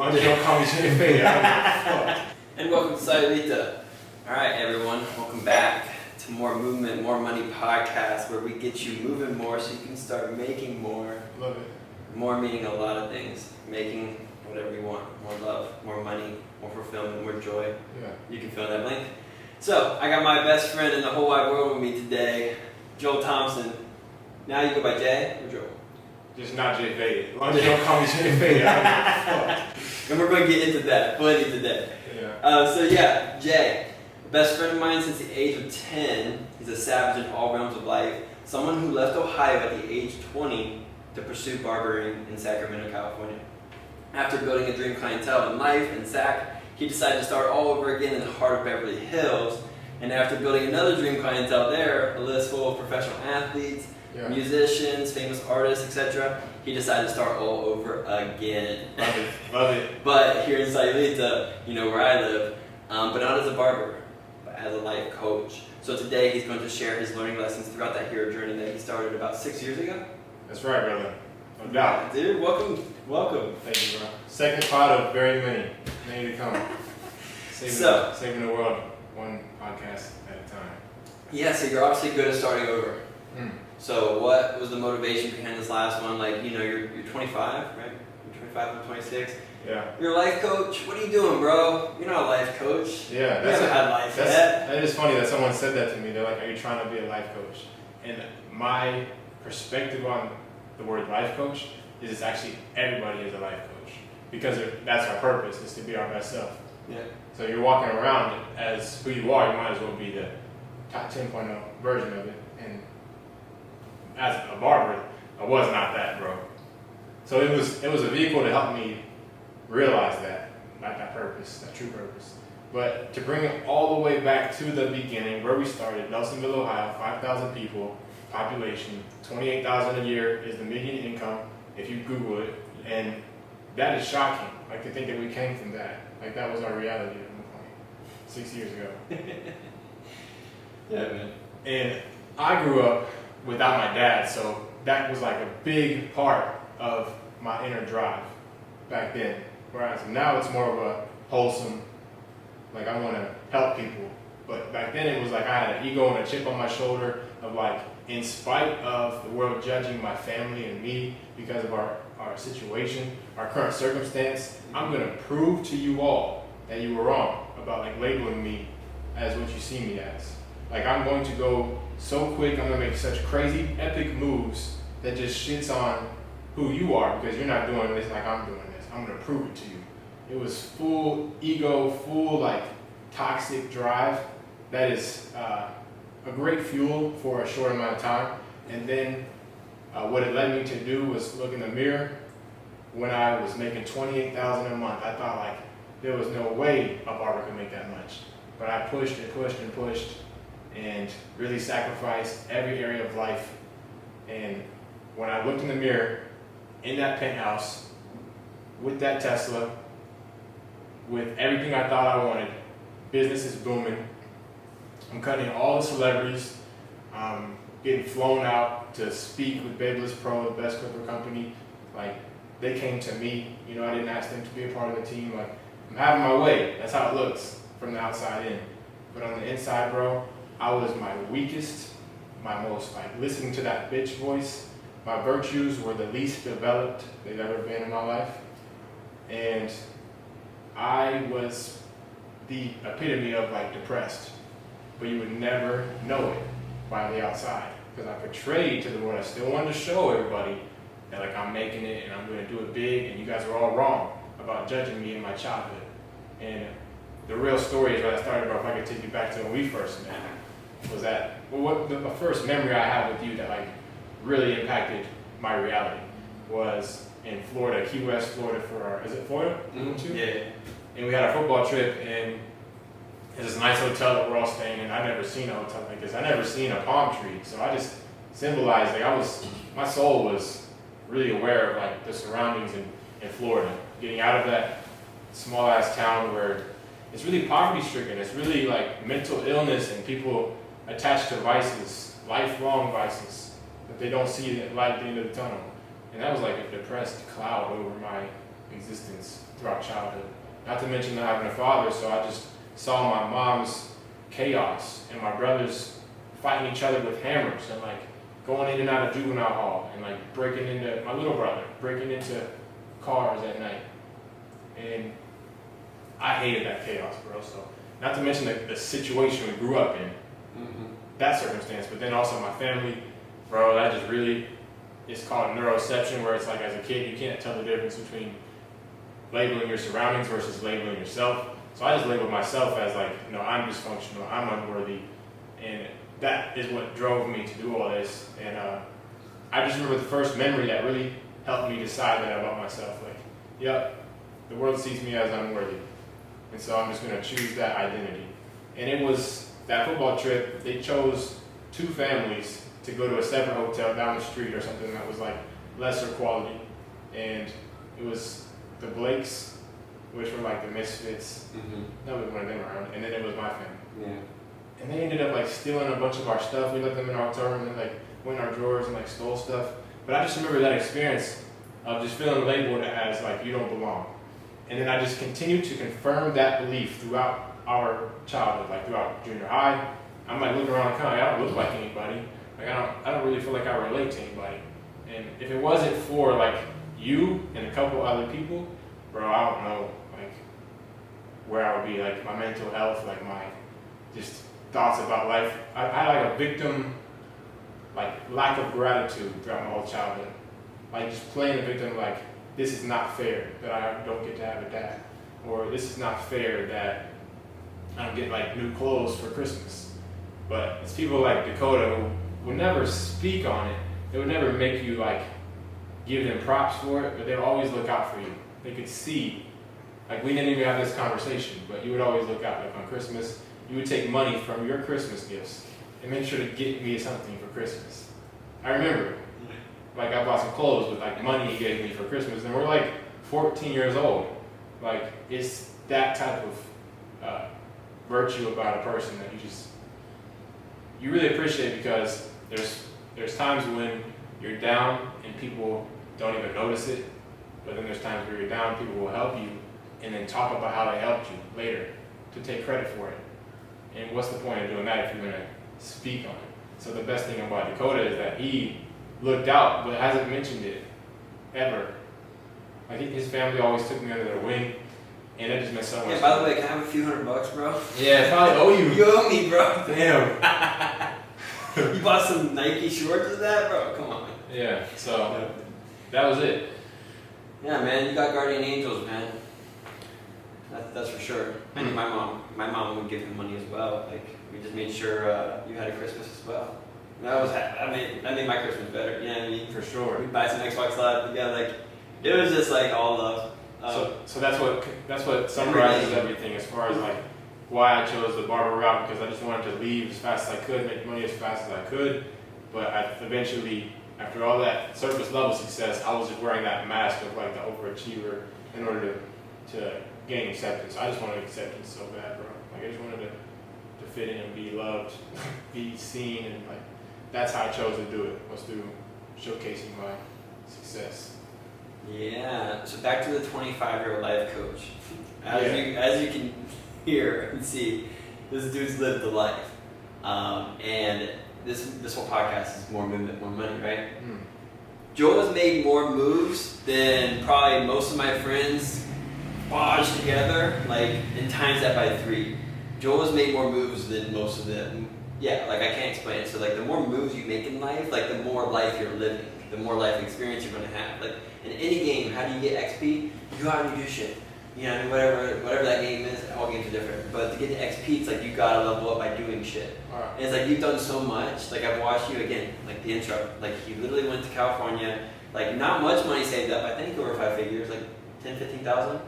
They don't call me Jay Fade. And welcome to Sayulita. Alright everyone, welcome back to more Movement, More Money podcast, where we get you moving more so you can start making more. Love it. More meaning a lot of things. Making whatever you want. More love, more money, more fulfillment, more joy. Yeah. You can fill in that blank. So, I got my best friend in the whole wide world with me today, Joel Thompson. Now you go by Jay or Joel? Just not Jay Fade. They don't call me Jay Fade. And we're going to get into that plenty today. Yeah. Jay, best friend of mine since the age of 10. He's a savage in all realms of life. Someone who left Ohio at the age 20 to pursue barbering in Sacramento, California. After building a dream clientele in life in Sac, he decided to start all over again in the heart of Beverly Hills. And after building another dream clientele there, a list full of professional athletes, musicians, famous artists, etc., he decided to start all over again. Love it. Love it. But here in Sayulita, you know where I live, but not as a barber, but as a life coach. So today he's going to share his learning lessons throughout that hero journey that he started about 6 years ago. That's right, brother. No doubt. Dude, welcome. Thank you, bro. Second part of very many to come. Saving the world one podcast at a time. Yeah, so you're obviously good at starting over. Mm. So what was the motivation behind this last one? Like, you know, you're 25, right? You're 25, I'm 26. Yeah. You're a life coach. What are you doing, bro? You're not a life coach. Yeah. You haven't had life yet. That is funny that someone said that to me. They're like, are you trying to be a life coach? And my perspective on the word life coach is it's actually everybody is a life coach. Because that's our purpose, is to be our best self. Yeah. So you're walking around as who you are, you might as well be the top 10.0 version of it. And as a barber, I was not that, bro. So it was a vehicle to help me realize that, like that purpose, that true purpose. But to bring it all the way back to the beginning, where we started, Nelsonville, Ohio, 5,000 people, population, $28,000 a year is the median income if you Google it, and that is shocking. Like to think that we came from that. Like that was our reality at one point, 6 years ago. Yeah, man. And I grew up without my dad, so that was like a big part of my inner drive back then. Whereas now it's more of a wholesome, like I want to help people. But back then it was like I had an ego and a chip on my shoulder of like, in spite of the world judging my family and me because of our situation, our current circumstance, I'm going to prove to you all that you were wrong about like labeling me as what you see me as. Like I'm going to go so quick, I'm going to make such crazy, epic moves that just shits on who you are because you're not doing this like I'm doing this. I'm going to prove it to you. It was full ego, full like toxic drive. That is a great fuel for a short amount of time. And then what it led me to do was look in the mirror. When I was making $28,000 a month, I thought like there was no way a barber could make that much. But I pushed and pushed and pushed and really sacrificed every area of life. And when I looked in the mirror in that penthouse with that Tesla, with everything I thought I wanted, business is booming. I'm cutting all the celebrities, getting flown out to speak with Babeless Pro, the best clipper company. Like, they came to me, you know, I didn't ask them to be a part of the team. Like, I'm having my way. That's how it looks from the outside in. But on the inside, bro, I was my weakest, my most, like, listening to that bitch voice. My virtues were the least developed they've ever been in my life. And I was the epitome of, like, depressed. But you would never know it by the outside. Because I portrayed to the world, I still wanted to show everybody that like I'm making it and I'm going to do it big and you guys are all wrong about judging me in my childhood. And the real story is where I started, bro, if I could take you back to when we first met, was that, well, the first memory I have with you that like really impacted my reality was in Florida, Key West, Florida for our, is it Florida? Mm-hmm. Yeah. And we had a football trip and there's this nice hotel that we're all staying in. I've never seen a hotel like this. I've never seen a palm tree. So I just symbolized, like my soul was really aware of like the surroundings in Florida. Getting out of that small ass town where it's really poverty stricken. It's really like mental illness and people attached to vices, lifelong vices, that they don't see the light at the end of the tunnel. And that was like a depressed cloud over my existence throughout childhood. Not to mention not having a father, so I just saw my mom's chaos and my brothers fighting each other with hammers and like going in and out of juvenile hall and like breaking into my little brother, breaking into cars at night. And I hated that chaos, bro. So not to mention the situation we grew up in, that circumstance, but then also my family, bro, that just really, it's called neuroception, where it's like as a kid, you can't tell the difference between labeling your surroundings versus labeling yourself. So I just labeled myself as like, I'm dysfunctional, I'm unworthy, and that is what drove me to do all this. And I just remember the first memory that really helped me decide that about myself. Like, yep, the world sees me as unworthy, and so I'm just going to choose that identity. And it was that football trip, they chose 2 families to go to a separate hotel down the street or something that was like lesser quality. And it was the Blakes, which were like the misfits. Nobody wanted them around. And then it was my family. Yeah. And they ended up like stealing a bunch of our stuff. We let them in our hotel room and like went in our drawers and like stole stuff. But I just remember that experience of just feeling labeled as like, you don't belong. And then I just continued to confirm that belief throughout our childhood, like throughout junior high. I'm like looking around the county, I don't look like anybody. Like I don't really feel like I relate to anybody. And if it wasn't for like you and a couple other people, bro, I don't know like where I would be, like my mental health, like my just thoughts about life. I had like a victim, like lack of gratitude throughout my whole childhood. Like just playing a victim, like this is not fair that I don't get to have a dad, or this is not fair that I don't get like new clothes for Christmas. But it's people like Dakota who would never speak on it. They would never make you like give them props for it, but they would always look out for you. They could see, like we didn't even have this conversation, but you would always look out. Like on Christmas, you would take money from your Christmas gifts and make sure to get me something for Christmas. I remember, like I bought some clothes with like money he gave me for Christmas, and we're like 14 years old. Like it's that type of virtue about a person that you really appreciate, because there's times when you're down and people don't even notice it, but then there's times where you're down, people will help you and then talk about how they helped you later to take credit for it. And what's the point of doing that if you're going to speak on it? So the best thing about Dakota is that he looked out but hasn't mentioned it ever. Like his family always took me under their wing, and it just meant so much. Yeah, by the way, can I have a few $100, bro? Yeah, probably owe you. You owe me, bro. Damn. You bought some Nike shorts with that, bro? Come on. Yeah, so that was it. Yeah, man, you got guardian angels, man. That's for sure. I knew my mom would give him money as well. Like we just made sure you had a Christmas as well. That made my Christmas better. You know what I mean? For sure. We buy some Xbox Live. Yeah, like it was just like all love. So that's what summarizes everything as far as like why I chose the Barber route, because I just wanted to leave as fast as I could, make money as fast as I could. But eventually, after all that surface level success, I was just wearing that mask of like the overachiever in order to gain acceptance. I just wanted acceptance so bad, bro. Like I just wanted to fit in and be loved, be seen, and like that's how I chose to do it, was through showcasing my success. Yeah. So back to the 25-year-old life coach. As you can hear and see, this dude's lived the life, and this whole podcast is more movement, more money, right? Joel has made more moves than probably most of my friends bodged together, like, and times that by 3. Joel has made more moves than most of them. Yeah, like I can't explain it. So like the more moves you make in life, like the more life you're living, the more life experience you're gonna have. Like in any game, how do you get XP? You go out and you do shit. You know, I mean, whatever that game is, all games are different. But to get to XP, it's like you gotta level up by doing shit. Right. And it's like you've done so much. Like I've watched you again, like the intro. Like you literally went to California, like not much money saved up. I think over 5 figures, like 10, 15,000.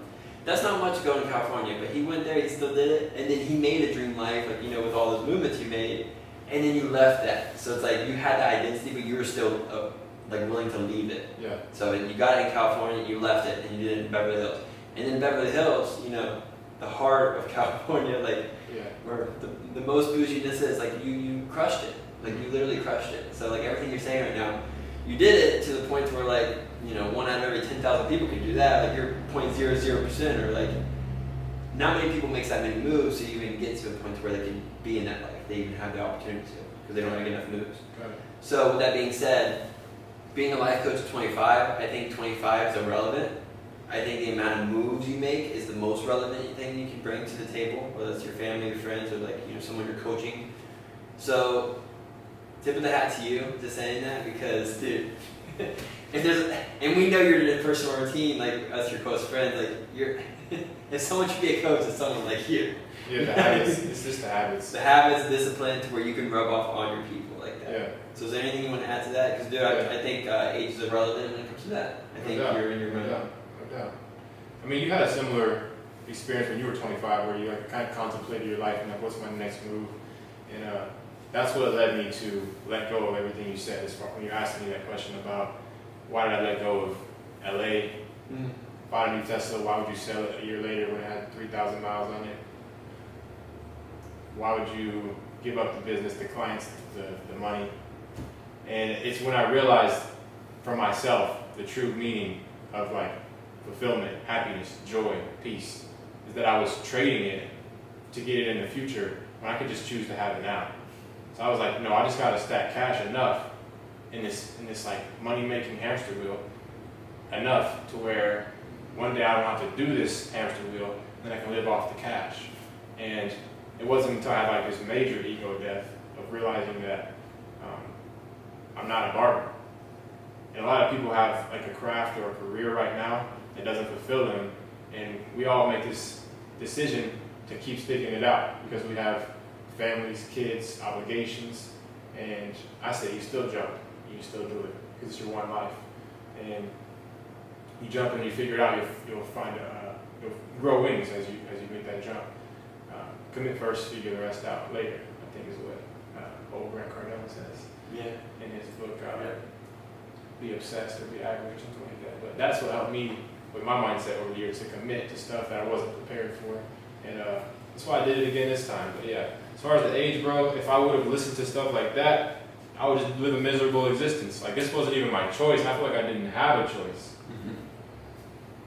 That's not much going to California, but he went there, he still did it, and then he made a dream life, like, you know, with all those movements you made, and then you left that. So it's like you had the identity, but you were still like willing to leave it. Yeah. So you got it in California, you left it, and you did it in Beverly Hills. And in Beverly Hills, you know, the heart of California, like, where the most bougeiness is, like, you crushed it. Like, you literally crushed it. So, like, everything you're saying right now, you did it to the point where, like, 1 out of every 10,000 people can do that. Like you're 0.00%, or like not many people makes that many moves to even get to a point where they can be in that life. They even have the opportunity to, because they don't make enough moves. Right. So with that being said, being a life coach at 25, I think 25 is irrelevant. I think the amount of moves you make is the most relevant thing you can bring to the table, whether it's your family, your friends, or like someone you're coaching. So tip of the hat to you to saying that, because dude, and we know you're in a personal routine, like us, your close friends, like if someone should be a coach, it's someone like you. Yeah, the habits. It's just the habits. The habits, discipline, to where you can rub off on your people like that. Yeah. So is there anything you want to add to that? Because dude, I think age is irrelevant when it comes to that. I think you're in your no doubt. I mean, you had a similar experience when you were 25, where you like kind of contemplated your life and like, what's my next move? And that's what led me to let go of everything you said. As far when you asked me that question about why did I let go of LA, bought a new Tesla, why would you sell it a year later when it had 3,000 miles on it? Why would you give up the business, the clients, the money? And it's when I realized for myself the true meaning of like fulfillment, happiness, joy, peace, is that I was trading it to get it in the future when I could just choose to have it now. So I was like, no, I just gotta stack cash enough in this like money-making hamster wheel, enough to where one day I don't have to do this hamster wheel, and then I can live off the cash. And it wasn't until I had like this major ego death of realizing that I'm not a barber. And a lot of people have like a craft or a career right now that doesn't fulfill them, and we all make this decision to keep sticking it out because we have families, kids, obligations, and I say you still jump, you still do it because it's your one life, and you jump and you figure it out. You'll find you'll grow wings as you make that jump. Commit first, figure the rest out later, I think is what old Grant Cardone says in his book, Be Obsessed or Be Average, something like that. But that's what helped me with my mindset over the years, to commit to stuff that I wasn't prepared for. And that's why I did it again this time. But yeah, as far as the age, bro, if I would have listened to stuff like that, I would just live a miserable existence. Like, this wasn't even my choice, and I feel like I didn't have a choice.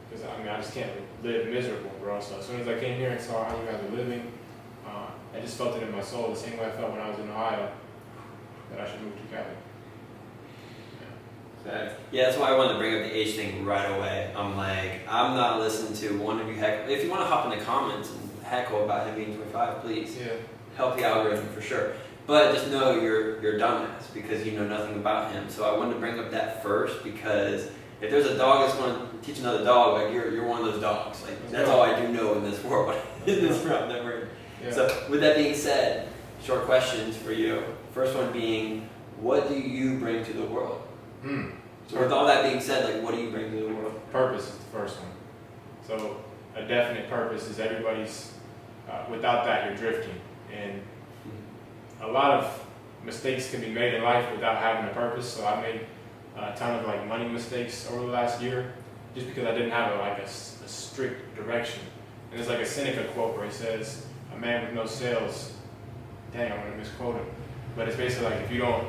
Because, I just can't live miserable, bro. So as soon as I came here and saw how you guys were living, I just felt it in my soul, the same way I felt when I was in Ohio, that I should move to Cali. Yeah, that's why I wanted to bring up the age thing right away. I'm not listening to one of you heckle. If you want to hop in the comments and heckle about him being 25, please. Yeah. Help the algorithm for sure. But just know you're a dumbass because you know nothing about him. So I wanted to bring up that first, because if there's a dog that's going to teach another dog, like you're one of those dogs. Like that's all I do know in this world, in this realm that we're in. Yeah. So with that being said, short questions for you. First one being, what do you bring to the world? So with all that being said, like, what do you bring to the world? Purpose is the first one. So a definite purpose is everybody's. Without that, you're drifting, and a lot of mistakes can be made in life without having a purpose. So I made a ton of like money mistakes over the last year, just because I didn't have a strict direction. And there's like a Seneca quote where he says, "A man with no sails." Dang, I'm gonna misquote him, but it's basically like if you don't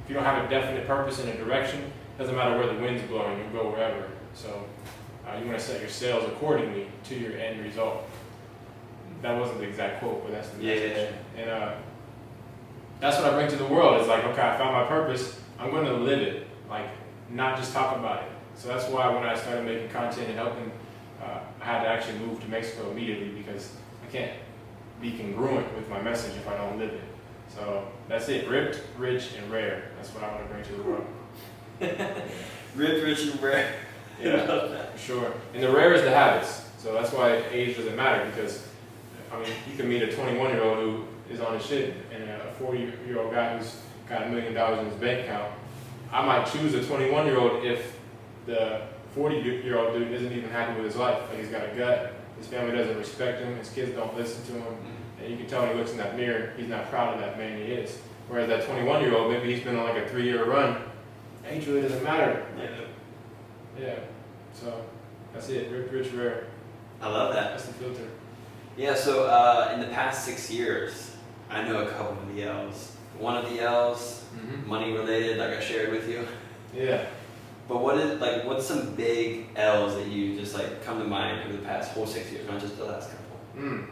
have a definite purpose and a direction, doesn't matter where the wind's blowing, you'll go wherever. So you want to set your sails accordingly to your end result. That wasn't the exact quote, but that's the message. And that's what I bring to the world. Is like, okay, I found my purpose. I'm going to live it, like not just talk about it. So that's why when I started making content and helping, I had to actually move to Mexico immediately, because I can't be congruent with my message if I don't live it. So that's it. Ripped, rich, and rare. That's what I want to bring to the world. Ripped, rich, and rare. Yeah, for sure. And the rare is the habits. So that's why age doesn't matter, because you can meet a 21-year-old who is on his shit and a 40-year-old guy who's got $1 million in his bank account. I might choose a 21-year-old if the 40-year-old dude isn't even happy with his life. Like, he's got a gut, his family doesn't respect him, his kids don't listen to him, and you can tell when he looks in that mirror, he's not proud of that man he is. Whereas that 21-year-old, maybe he's been on like a 3-year run, age really doesn't matter. Yeah. So that's it. Ripped, rich, rare. I love that. That's the filter. Yeah, so in the past 6 years, I know a couple of the L's. One of the L's, money related, like I shared with you. Yeah. But what's some big L's that you just like come to mind over the past whole 6 years, not just the last couple?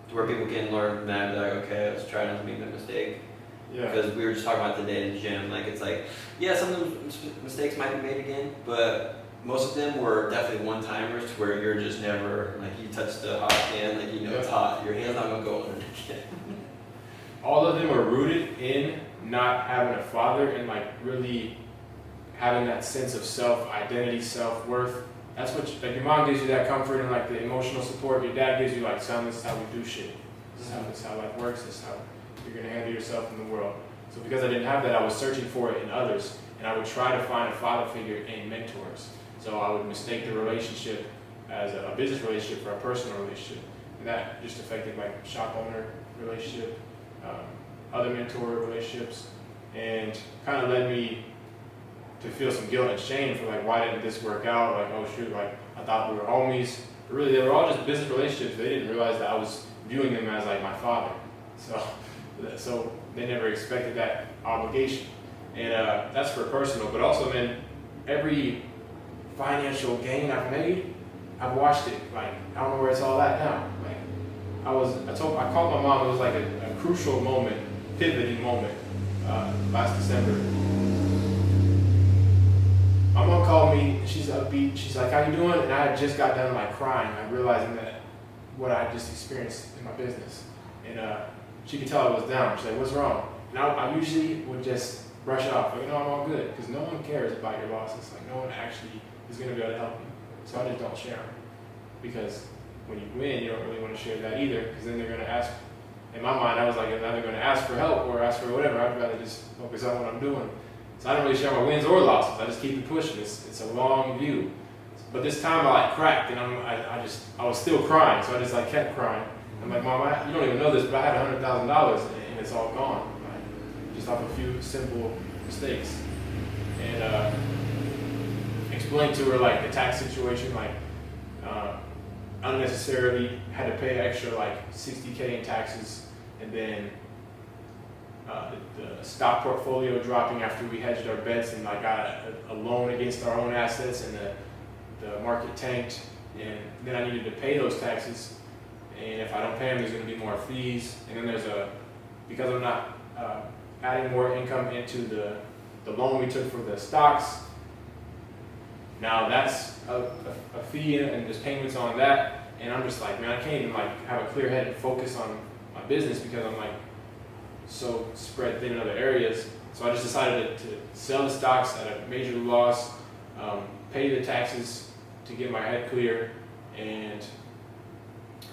To where people can learn from that and be like, okay, let's try not to make that mistake. Yeah. Because we were just talking about today in the gym, like it's like, yeah, some of those mistakes might be made again, but most of them were definitely one-timers to where you're just never, like you touch the hot pan, like you know it's hot, your hand's not going to go under it again. All of them are rooted in not having a father and like really having that sense of self-identity, self-worth. That's what, like your mom gives you that comfort and like the emotional support. Your dad gives you like, son, this is how we do shit. This is how life works. This is how you're gonna handle yourself in the world. So because I didn't have that, I was searching for it in others, and I would try to find a father figure in mentors. So I would mistake the relationship as a business relationship for a personal relationship, and that just affected like shop owner relationship, other mentor relationships, and kind of led me to feel some guilt and shame for like, why didn't this work out? Like, oh shoot, like I thought we were homies, but really they were all just business relationships. They didn't realize that I was viewing them as like my father. So they never expected that obligation. And that's for personal, but also, man, every financial gain I've made, I've watched it. Like, I don't know where it's all at now. Like, I called my mom. It was like a crucial moment, pivoting moment, last December. My mom called me, and she's upbeat. She's like, "How you doing?" And I had just got done like crying, like realizing that what I had just experienced in my business. And she could tell I was down. She's like, "What's wrong?" And I usually would just brush it off, like, "No, I'm all good," because no one cares about your losses. Like, no one actually is going to be able to help you. So I just don't share them. Because when you win, you don't really want to share that either, because then they're going to ask. In my mind, I was like, they're either going to ask for help or ask for whatever. I'd rather just focus on what I'm doing. So I don't really share my wins or losses. I just keep it pushing. It's a long view. But this time I like cracked, and I was still crying, so I just like kept crying. I'm like, "Mom, you don't even know this, but I had $100,000 and it's all gone, like, just off a few simple mistakes." And explained to her like the tax situation, like unnecessarily had to pay extra like $60K in taxes, and then the stock portfolio dropping after we hedged our bets and like got a loan against our own assets, and the market tanked, and then I needed to pay those taxes, and if I don't pay them, there's going to be more fees, and then because I'm not adding more income into the loan we took for the stocks, now that's a fee and there's payments on that, and I'm just like, man, I can't even like have a clear head and focus on my business because I'm like so spread thin in other areas. So I just decided to sell the stocks at a major loss, pay the taxes to get my head clear, and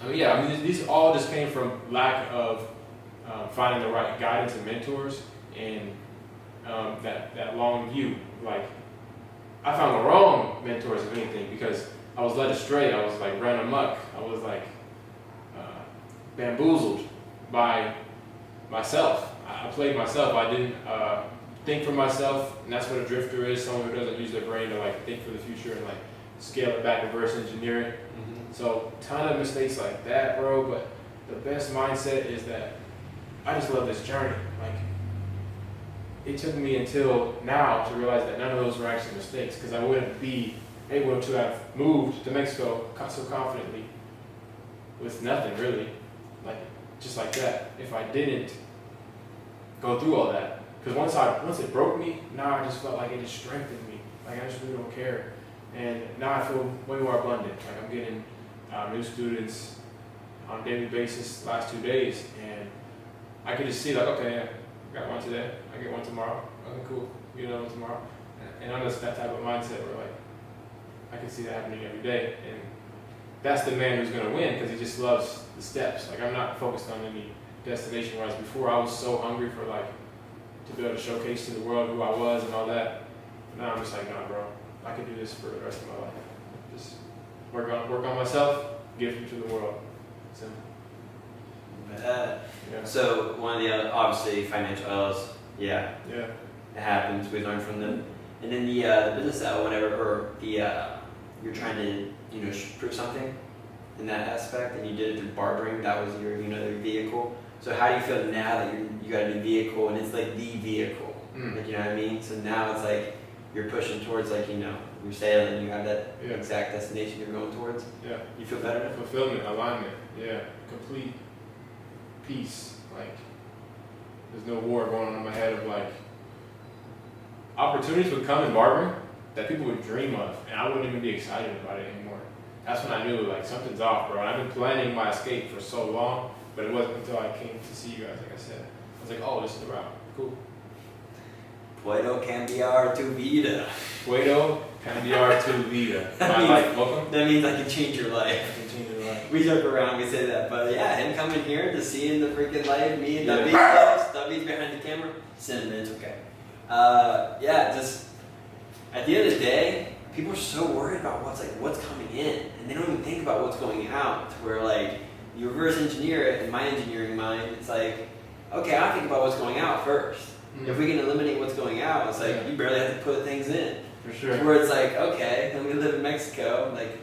these all just came from lack of finding the right guidance and mentors, and that long view. Like, I found the wrong mentors, if anything, because I was led astray. I was like run amok. I was like bamboozled by myself. I played myself. I didn't think for myself, and that's what a drifter is, someone who doesn't use their brain to like think for the future and like scale it back, reverse engineer it. So ton of mistakes like that, bro, but the best mindset is that I just love this journey. Like, it took me until now to realize that none of those were actually mistakes, because I wouldn't be able to have moved to Mexico so confidently with nothing really, like just like that, if I didn't go through all that. Because once it broke me, now I just felt like it just strengthened me. Like, I just really don't care. And now I feel way more abundant. Like, I'm getting new students on a daily basis last 2 days, and I could just see like, okay, yeah, I got one today, I get one tomorrow, okay, cool, get another one tomorrow. And I'm just that type of mindset where like, I can see that happening every day. And that's the man who's gonna win, because he just loves the steps. Like, I'm not focused on any destination, whereas before I was so hungry for like, to be able to showcase to the world who I was and all that. But now I'm just like, nah, bro, I could do this for the rest of my life. Just work on myself, give it to the world. So. Yeah. So one of the other, obviously financial L's, yeah, it happens. We learn from them, and then the business L, whenever, or you're trying to prove something in that aspect, and you did it through barbering. That was your your vehicle. So how do you feel now that you got a new vehicle and it's like the vehicle? Like, you know what I mean? So now it's like you're pushing towards, like, you know, you're sailing, you have that Yeah. exact destination you're going towards. Yeah. You feel better now? Fulfillment, alignment, yeah, complete peace. Like, there's no war going on in my head of like, opportunities would come in barbering that people would dream of, and I wouldn't even be excited about it anymore. That's when I knew like something's off, bro. And I've been planning my escape for so long, but it wasn't until I came to see you guys, like I said. I was like, oh, this is the route. Cool. Puedo cambiar tu vida. Puedo cambiar tu vida. That My means- life, welcome. That means I can change your life. Continue to life. We joke around, we say that, but yeah, him coming here to seeing the freaking life, me and Yeah. David's behind the camera, cinnamon, it's okay. Yeah, just at the end of the day, people are so worried about what's coming in, and they don't even think about what's going out. Where like you reverse engineer it, in my engineering mind, it's like, okay, I think about what's going out first. If we can eliminate what's going out, it's like you barely have to put things in. For sure. Where it's like, okay, then we live in Mexico, like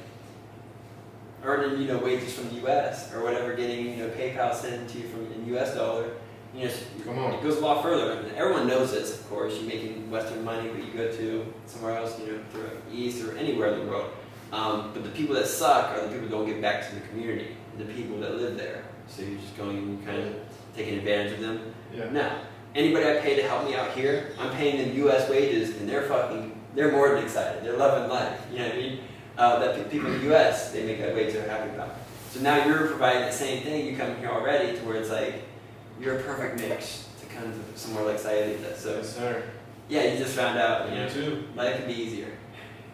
earning, you know, wages from the U.S. or whatever, getting, you know, PayPal sent to you from in U.S. dollar. You know, Come on. it goes a lot further. And everyone knows this, of course. You're making Western money, but you go to somewhere else, you know, through East or anywhere in the world. But the people that suck are the people who don't get back to the community, the people that live there. So you're just going and kind of taking advantage of them. Yeah. Now, anybody I pay to help me out here, I'm paying them U.S. wages, and they're more than excited. They're loving life. You know what I mean? That people in the U.S., they make that wage they're happy about. So now you're providing the same thing. You come here already to where it's like, you're a perfect mix to come to somewhere like Sayulita. So Yes, sir. yeah, you just found out, you know, You too. life can be easier.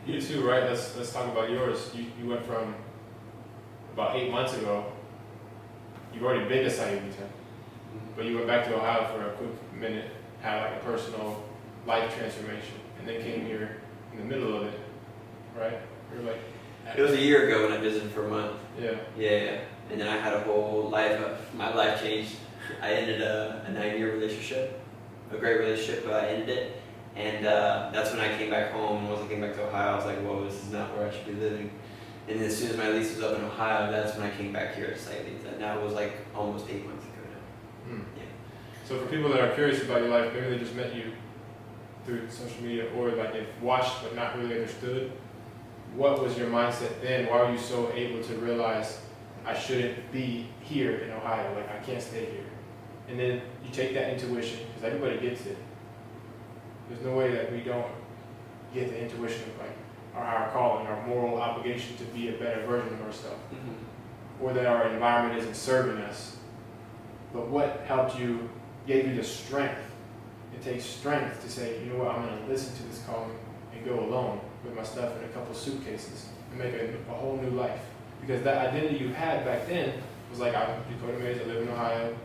You too, right? Let's talk about yours. You went from about 8 months ago. You've already been to Sayulita, but you went back to Ohio for a quick minute, had like a personal life transformation, and then came here in the middle of it, right? You're like, It was a year ago when I visited for a month. yeah. Yeah. And then I had a whole life, my life changed. I ended a 9-year relationship, a great relationship, but I ended it. And that's when I came back home. And once I came back to Ohio, I was like, whoa, this is not where I should be living. And then as soon as my lease was up in Ohio, that's when I came back here to Sayulita. Now it was like almost 8 months ago now. Hmm. Yeah. So for people that are curious about your life, maybe they just met you through social media, or like they've watched but not really understood. What was your mindset then? Why were you so able to realize I shouldn't be here in Ohio? Like, I can't stay here. And then you take that intuition, because everybody gets it. There's no way that we don't get the intuition of like our calling, our moral obligation to be a better version of ourselves, or that our environment isn't serving us. But what helped you, gave you the strength? It takes strength to say, you know what, I'm going to listen to this calling and go alone with my stuff in a couple suitcases and make a whole new life. Because that identity you had back then was like, I'm Dakota Mays, I live in Ohio,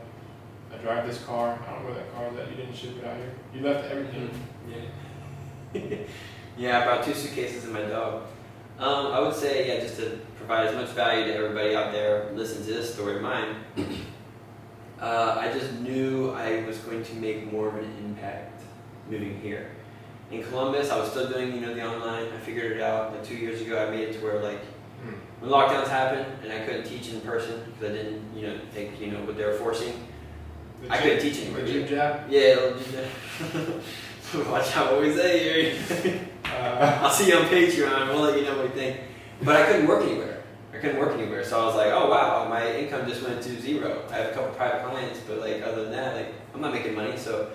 I drive this car, I don't know where that car is at, you didn't ship it out here. You left everything. Yeah. Yeah, I brought 2 suitcases and my dog. I would say, yeah, just to provide as much value to everybody out there listening to this story of mine, I just knew I was going to make more of an impact moving here. In Columbus, I was still doing, you know, the online. I figured it out. Like 2 years ago, I made it to where, like, when lockdowns happened and I couldn't teach in person because I didn't, you know, think, you know, what they were forcing. I couldn't teach anymore. The gym jab? Yeah, it'll do that. Watch out what we say here. I'll see you on Patreon. We'll let you know what we think. But I couldn't work anywhere. So I was like, oh wow, my income just went to 0. I have a couple private clients, but like other than that, like I'm not making money. So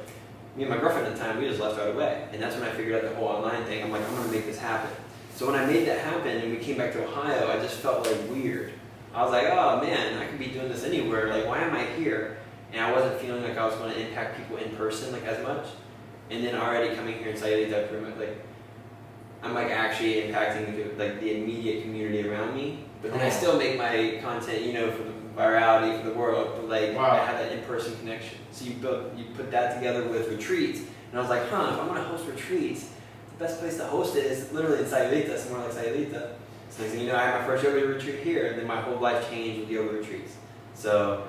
me and my girlfriend at the time, we just left right away. And that's when I figured out the whole online thing. I'm like, I'm gonna make this happen. So when I made that happen and we came back to Ohio, I just felt like weird. I was like, oh man, I could be doing this anywhere. Like, why am I here? And I wasn't feeling like I was going to impact people in person like as much. And then already coming here in Sayulita, like I'm like actually impacting like the immediate community around me. But then I still make my content, you know, for the virality for the world. But like I have that in-person connection. So you put that together with retreats, and I was like, if I'm going to host retreats, the best place to host it is literally in Sayulita, somewhere like Sayulita. So next thing you know, I had my first yoga retreat here, and then my whole life changed with yoga retreats. So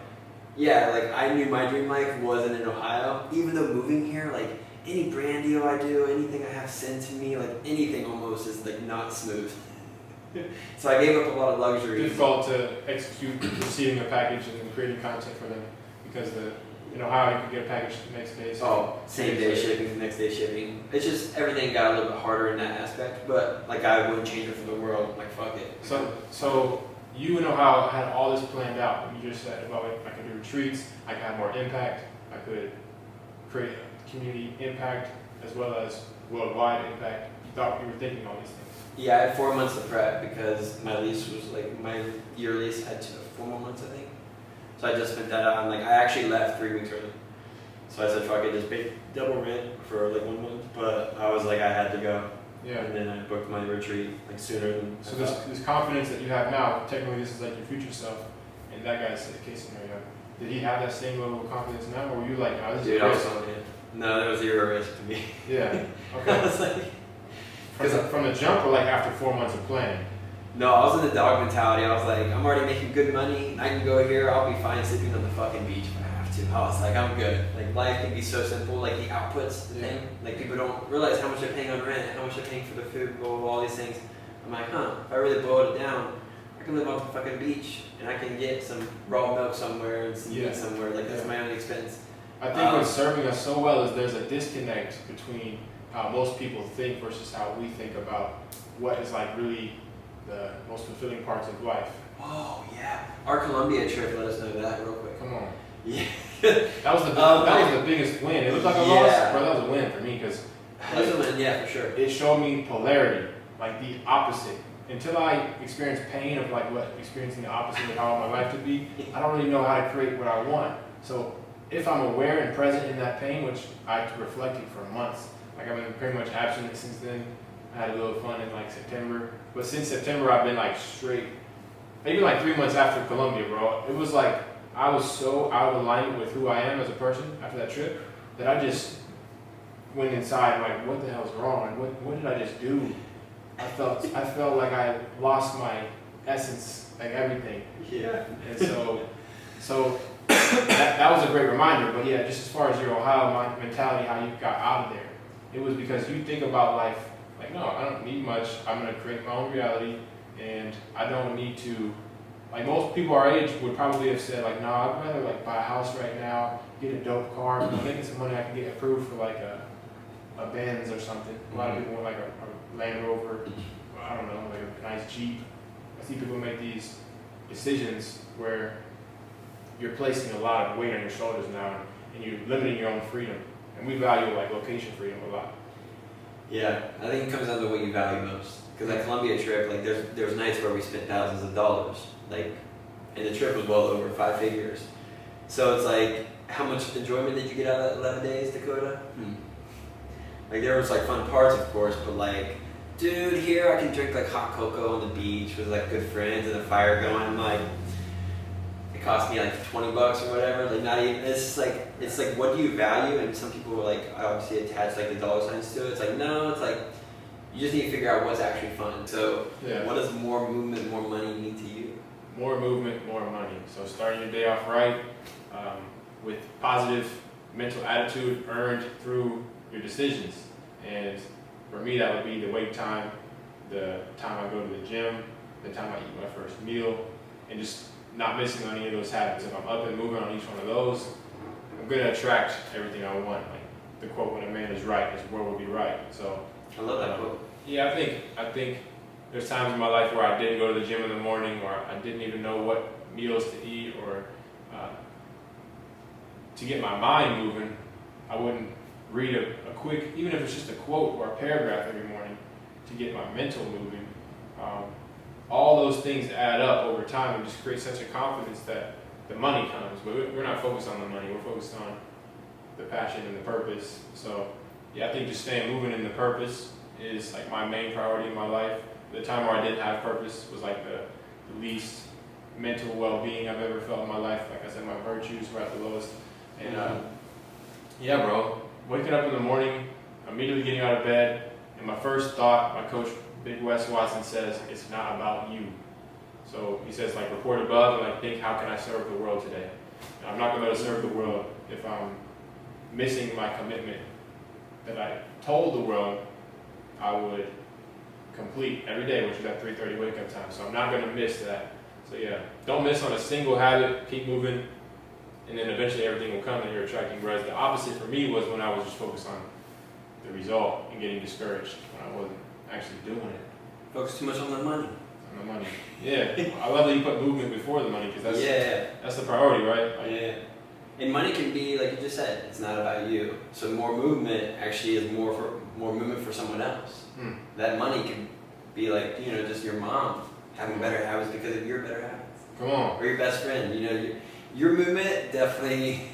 yeah, like I knew my dream life wasn't in Ohio. Even though moving here, like any brand deal I do, anything I have sent to me, like anything almost is like not smooth. So I gave up a lot of luxuries. Difficult to execute receiving a package and then creating content for them because the In Ohio, you could get a package the next day. Oh, same day shipping, next day shipping. It's just everything got a little bit harder in that aspect, but like I wouldn't change it for the world. Like fuck it. So you in Ohio had all this planned out. You just said about I could do retreats, I could have more impact, I could create community impact as well as worldwide impact. You thought you were thinking all these things. Yeah, I had 4 months of prep because my lease was like my year lease had 4 more months, I think. So I just spent that out, and like I actually left 3 weeks early. So I said, fuck it, just pay double rent for like 1 month. But I was like, I had to go. Yeah. And then I booked my retreat like sooner than. So this confidence that you have now, technically this is like your future self, and that guy's the case scenario. Did he have that same level of confidence now, or were you like, oh, this Dude, is I risk? was on it. No, there was zero risk to me. Yeah. I Okay. was like, From the jump, or like after 4 months of planning? no, I was in the dog mentality. I was like, I'm already making good money. I can go here. I'll be fine sleeping on the fucking beach if I have to. I was like, I'm good. Like life can be so simple. Like the outputs, the thing. Like people don't realize how much they're paying on rent, how much they're paying for the food, blah, blah, blah, all these things. I'm like, if I really boil it down, I can live on the fucking beach and I can get some raw milk somewhere and some meat somewhere. Like that's my own expense. I think what's serving us so well is there's a disconnect between how most people think versus how we think about what is like really the most fulfilling parts of life. Oh yeah, our Colombia trip let us know that real quick. Come on. Yeah. That was the biggest win. It looked like a loss, Yeah. but that was a win for me because That's a win, yeah, for sure. it showed me polarity, like the opposite. Until I experienced pain of like what experiencing the opposite of how I want my life to be, I don't really know how to create what I want. So if I'm aware and present in that pain, which I reflected for months, like I've been pretty much abstinent since then. I had a little fun in like September, but since September I've been like straight. Maybe like 3 months after Colombia, bro, it was like I was so out of alignment with who I am as a person after that trip that I just went inside like, what the hell's wrong? What did I just do? I felt like I lost my essence, like everything. Yeah. And so that was a great reminder. But yeah, just as far as your Ohio mentality, how you got out of there, it was because you think about life like, no, I don't need much. I'm gonna create my own reality, and I don't need to. Like most people our age would probably have said, like, no, I'd rather like buy a house right now, get a dope car, making some money I can get approved for like a Benz or something. A lot of people want like a Land Rover, I don't know, like a nice Jeep. I see people make these decisions where you're placing a lot of weight on your shoulders now, and you're limiting your own freedom. And we value like location freedom a lot. Yeah, I think it comes down to what you value most. Because that Colombia trip, like there was nights where we spent thousands of dollars, like, and the trip was well over 5 figures. So it's like, how much enjoyment did you get out of that 11 days, Dakota? Like there was like fun parts, of course, but like, dude, here I can drink like hot cocoa on the beach with like good friends and a fire going. I'm like, it cost me like $20 or whatever. Like not even. It's like what do you value? And some people were like obviously attach like the dollar signs to it. It's like no, it's like you just need to figure out what's actually fun. So what does more movement, more money mean to you? More movement, more money. So starting your day off right, with positive mental attitude earned through your decisions. And for me, that would be the wake time, the time I go to the gym, the time I eat my first meal, and just not missing on any of those habits. If I'm up and moving on each one of those, I'm going to attract everything I want. Like the quote, when a man is right, his world will be right. So I love that quote. Yeah, I think there's times in my life where I didn't go to the gym in the morning, or I didn't even know what meals to eat, or to get my mind moving, I wouldn't read a quick, even if it's just a quote or a paragraph every morning to get my mental moving. All those things add up over time and just create such a confidence that the money comes. But we're not focused on the money, we're focused on the passion and the purpose. So yeah, I think just staying moving in the purpose is like my main priority in my life. The time where I didn't have purpose was like the least mental well-being I've ever felt in my life. Like I said, my virtues were at the lowest. And yeah, bro, waking up in the morning, immediately getting out of bed, and my first thought, my coach, Big Wes Watson, says, it's not about you. So he says, like, report above and like think, how can I serve the world today? And I'm not going to be able to serve the world if I'm missing my commitment that I told the world I would complete every day, which is at 3:30 wake up time. So I'm not going to miss that. So yeah, don't miss on a single habit. Keep moving. and then eventually everything will come and you're attracting. Whereas the opposite for me was when I was just focused on the result and getting discouraged when I wasn't actually doing it. Focus too much on the money. On the money. Yeah. I love that you put movement before the money, because that's the priority, right? Like, yeah. And money can be, like you just said, it's not about you. So more movement actually is more movement for someone else. That money can be like, you know, just your mom having better habits because of your better habits. Come on. Or your best friend. You know, your movement definitely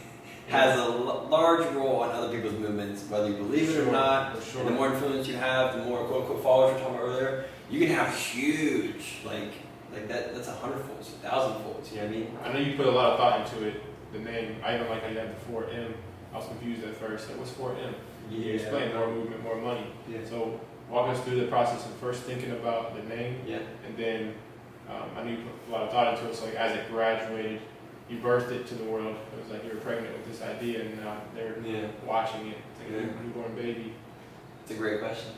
has a large role on other people's movements, whether you believe it or not. And the more influence you have, the more quote-unquote followers we were talking about earlier, you can have huge, like that's 100-folds, 1,000-folds, you know what I mean? I know you put a lot of thought into it, the name. I even like how you had the 4M. I was confused at first. Like, what's 4M? You explain more movement, more money. Yeah. So walk us through the process of first thinking about the name, and then I knew you put a lot of thought into it. So like, as it graduated, you birthed it to the world. It was like you were pregnant with this idea, and now they're watching it. It's like a newborn baby. It's a great question.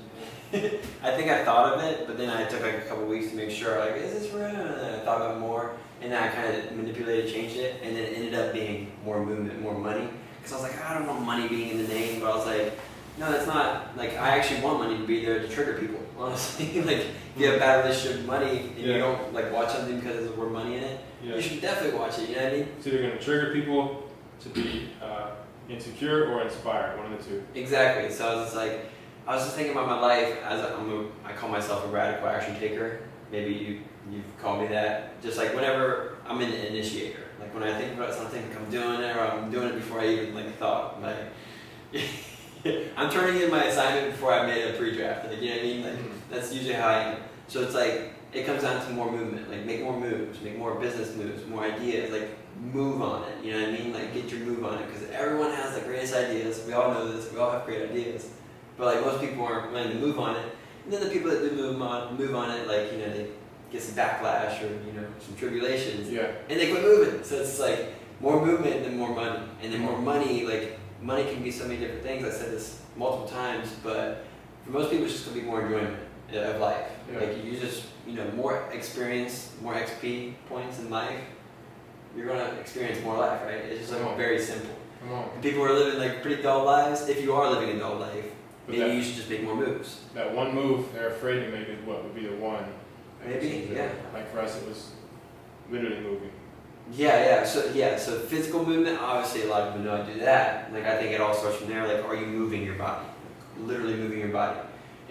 I think I thought of it, but then I took like a couple weeks to make sure, like, is this real? And then I thought about it more, and then I kind of manipulated, changed it, and then it ended up being more movement, more money. Because I was like, I don't want money being in the name, but I was like, no, that's not, like, I actually want money to be there to trigger people, honestly. Like, if you have a bad relationship with money, and you don't, like, watch something because there's the word money in it, you should definitely watch it, you know what I mean? So you're going to trigger people to be insecure or inspired, one of the two. Exactly. So I was just like, I was just thinking about my life as I call myself a radical action taker. Maybe you've called me that. Just like whenever I'm an initiator, like when I think about something, like I'm doing it, or I'm doing it before I even like thought. Like I'm turning in my assignment before I made a pre-draft. Like, you know what I mean? Like that's usually how I am. So it's like it comes down to more movement. Like make more moves, make more business moves, more ideas. Like move on it. You know what I mean? Like get your move on it, because everyone has the greatest ideas. We all know this. We all have great ideas. But like most people aren't willing to move on it, and then the people that do move on it, like, you know, they get some backlash or, you know, some tribulations, and they quit moving. So it's like more movement and then more money, and then more money. Like money can be so many different things. I said this multiple times, but for most people, it's just gonna be more enjoyment of life. Like you just, you know, more experience, more XP points in life. You're gonna experience more life, right? It's just like very simple. People are living like pretty dull lives. If you are living a dull life, maybe you should just make more moves. That one move they're afraid to make is what would be the one. Maybe, Like for us, it was literally moving. So physical movement, obviously a lot of people know how to do that. Like I think it all starts from there. Like, are you moving your body? Like, literally moving your body.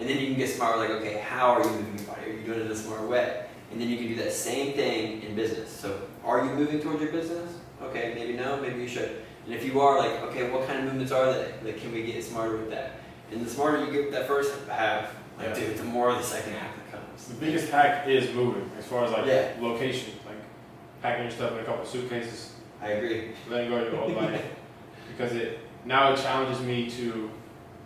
And then you can get smarter. Like, okay, how are you moving your body? Are you doing it in a smart way? And then you can do that same thing in business. So, are you moving towards your business? Okay, maybe no, maybe you should. And if you are, like, okay, what kind of movements are they? Like, can we get smarter with that? And the smarter you get with that first half, like, dude, the more the second half that comes. The biggest hack is moving, as far as like location, like packing your stuff in a couple suitcases. I agree. Letting go of your old life, because it challenges me to,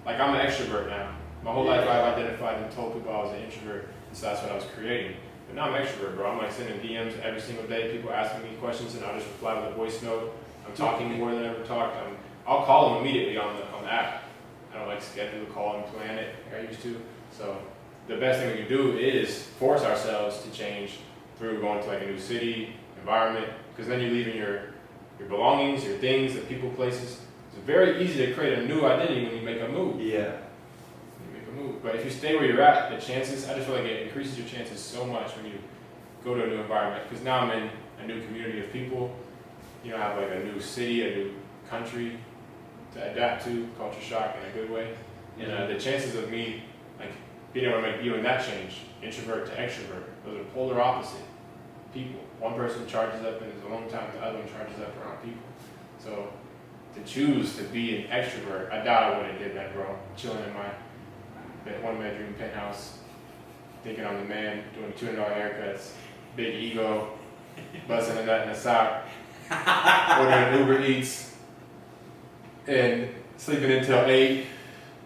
like, I'm an extrovert now. My whole life I've identified and told people I was an introvert, and so that's what I was creating. But now I'm an extrovert, bro. I'm like sending DMs every single day, people asking me questions, and I'll just reply with a voice note. I'm talking more than I ever talked. I'll call them immediately on the app. I don't like schedule a call and plan it like I used to. So the best thing we can do is force ourselves to change through going to like a new city, environment, because then you're leaving your belongings, your things, the people, places. It's very easy to create a new identity when you make a move. Yeah. But if you stay where you're at, the chances, I just feel like it increases your chances so much when you go to a new environment. Because now I'm in a new community of people. You know, I have like a new city, a new country to adapt to, culture shock in a good way. And the chances of me like being able to make even that change, introvert to extrovert, those are polar opposite people. One person charges up and is alone time, the other one charges up around people. So to choose to be an extrovert, I doubt I would have did that, bro. Chilling in my one-bedroom penthouse, thinking I'm the man, doing $200 haircuts, big ego, busting a nut in a sock, ordering Uber Eats, and sleeping until 8,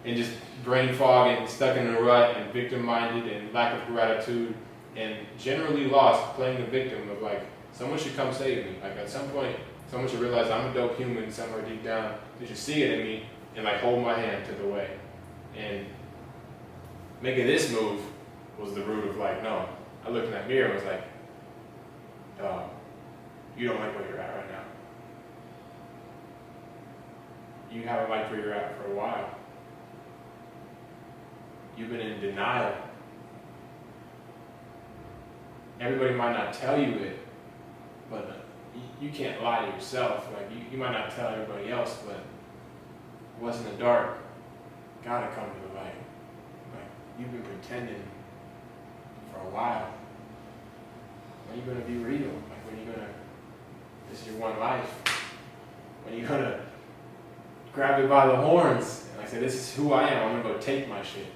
and just brain fog and stuck in a rut and victim-minded and lack of gratitude, and generally lost playing the victim of like, someone should come save me. Like at some point, someone should realize I'm a dope human somewhere deep down. They should see it in me and like hold my hand to the way. And making this move was the root of like, no. I looked in that mirror and was like, dog, you don't like where you're at right now. you haven't liked where you're at for a while. You've been in denial. Everybody might not tell you it, but you can't lie to yourself. Like you might not tell everybody else, but what's in the dark gotta come to the light. Like you've been pretending for a while. When are you gonna be real? Like when are you gonna? This is your one life. When are you gonna grab it by the horns and like say, this is who I am. I'm gonna go take my shit.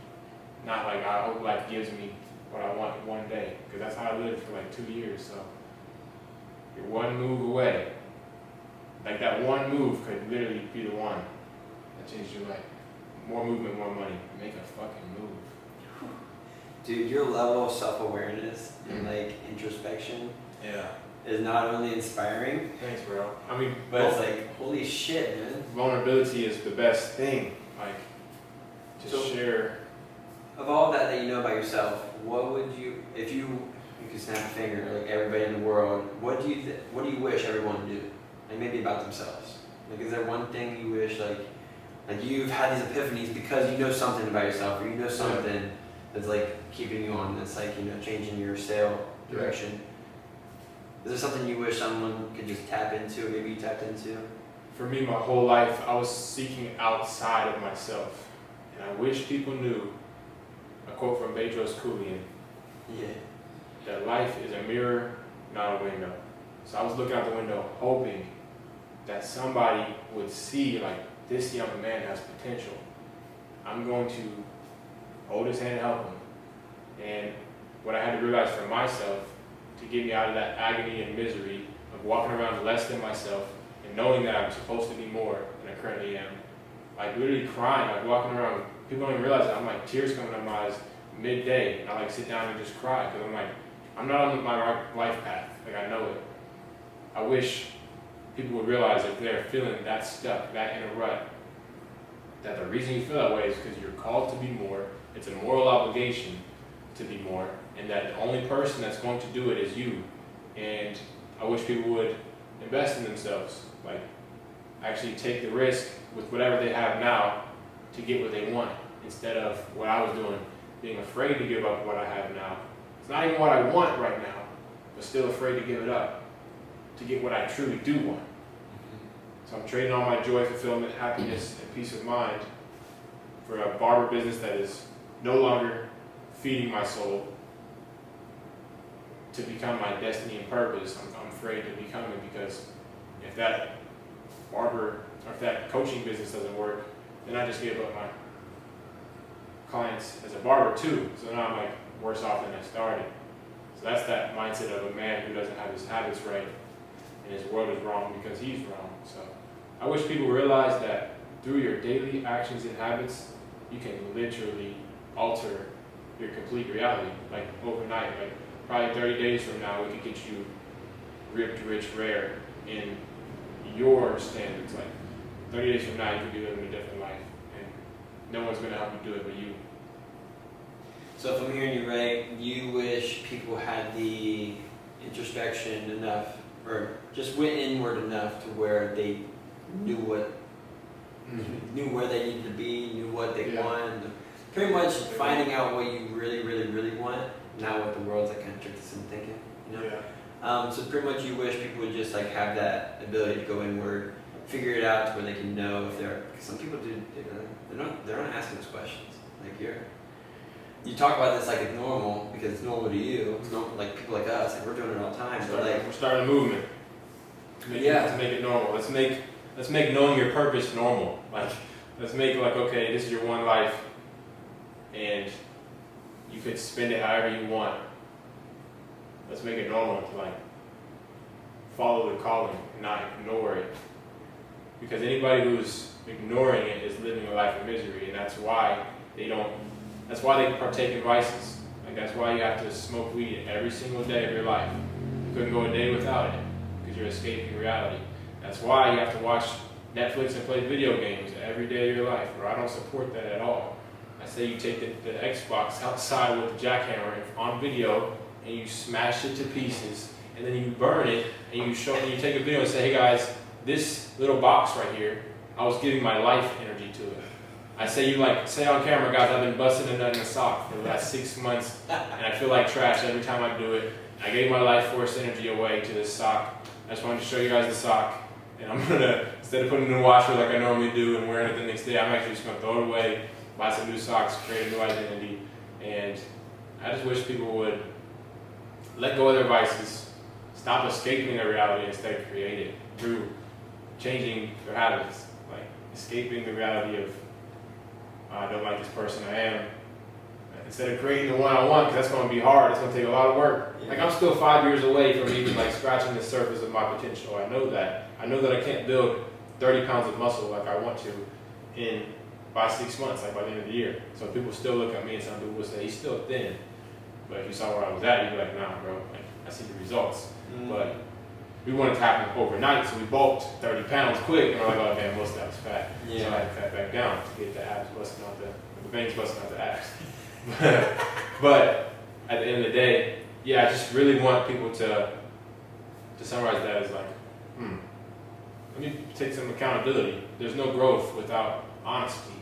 Not like I hope life gives me what I want one day, because that's how I lived for like 2 years. So you're one move away. Like that one move could literally be the one that changed your life. More movement, more money. Make a fucking move. Dude, your level of self-awareness and like introspection is not only inspiring. Thanks, bro. I mean, but it's like, holy shit, man. Vulnerability is the best thing. Like, just share. Of all that you know about yourself, what would you, if you could snap a finger, like everybody in the world, what do you wish everyone would do? Like maybe about themselves. Like, is there one thing you wish, like you've had these epiphanies because you know something about yourself, or you know something that's like keeping you on, that's like, you know, changing your sail direction. Is there something you wish someone could just tap into, or maybe you tapped into? For me, my whole life, I was seeking outside of myself. And I wish people knew a quote from Bedros Keuilian. Yeah. That life is a mirror, not a window. So I was looking out the window hoping that somebody would see, like, this young man has potential. I'm going to hold his hand and help him. And what I had to realize for myself, to get me out of that agony and misery of walking around less than myself and knowing that I'm supposed to be more than I currently am. Like literally crying, like walking around, people don't even realize that I'm like tears coming out of my eyes midday, and I like sit down and just cry because I'm like, I'm not on my life path, like I know it. I wish people would realize if they're feeling that stuck, that in a rut, that the reason you feel that way is because you're called to be more. It's a moral obligation to be more, and that the only person that's going to do it is you. And I wish people would invest in themselves, like actually take the risk with whatever they have now to get what they want, instead of what I was doing, being afraid to give up what I have now. It's not even what I want right now, but still afraid to give it up to get what I truly do want. So I'm trading all my joy, fulfillment, happiness, and peace of mind for a barber business that is no longer feeding my soul to become my destiny and purpose. I'm afraid to become it, because if that barber or if that coaching business doesn't work, then I just gave up my clients as a barber too. So now I'm like worse off than I started. So that's that mindset of a man who doesn't have his habits right and his world is wrong because he's wrong. So I wish people realize that through your daily actions and habits, you can literally alter your complete reality, like overnight. Like probably 30 days from now, we could get you ripped, rich, rare in your standards. Like 30 days from now, you could be living a different life, and no one's going to help you do it but you. So if I'm hearing you right, you wish people had the introspection enough, or just went inward enough to where they knew what, knew where they needed to be, knew what they wanted. Pretty much finding out what you really, really, really want, not what the world's like kind of tricked us into thinking. You know? So pretty much you wish people would just like have that ability to go inward, figure it out to where they can know if they're. Cause some people do. They're not asking those questions. Like you talk about this like it's normal because it's normal to you. It's normal, like people like us. Like we're doing it all the time. But like we're starting a movement. To make it normal. Let's make knowing your purpose normal. Like let's make it like, okay, this is your one life, and you could spend it however you want. Let's make it normal to like follow the calling and not ignore it. Because anybody who's ignoring it is living a life of misery, and that's why they partake in vices. Like that's why you have to smoke weed every single day of your life. You couldn't go a day without it because you're escaping reality. That's why you have to watch Netflix and play video games every day of your life, or I don't support that at all. I say you take the Xbox outside with the jackhammer on video and you smash it to pieces, and then you burn it, and you take a video and say, hey guys, this little box right here I was giving my life energy to it. I say on camera, guys, I've been busting a nut in a sock for the last 6 months, and I feel like trash every time I do it. I gave my life force energy away to this sock. I just wanted to show you guys the sock, and I'm gonna, instead of putting it in the washer like I normally do and wearing it the next day, I'm actually just gonna throw it away, buy some new socks, create a new identity, and I just wish people would let go of their vices, stop escaping their reality, and instead create it through changing their habits, like escaping the reality of I don't like this person I am. Instead of creating the one I want, because that's going to be hard. It's going to take a lot of work. Yeah. Like I'm still 5 years away from even like scratching the surface of my potential. I know that. I know that I can't build 30 pounds of muscle like I want to by 6 months, like by the end of the year. So people still look at me and some people will say, he's still thin. But if you saw where I was at, you'd be like, nah, bro. Like, I see the results. But we wanted to happen overnight, so we bulked 30 pounds quick, and we're like, oh damn, most of that was fat. Yeah. So I had to cut back down to get the abs busting out the veins busting out the abs. But at the end of the day, yeah, I just really want people to summarize that as like, let me take some accountability. There's no growth without honesty.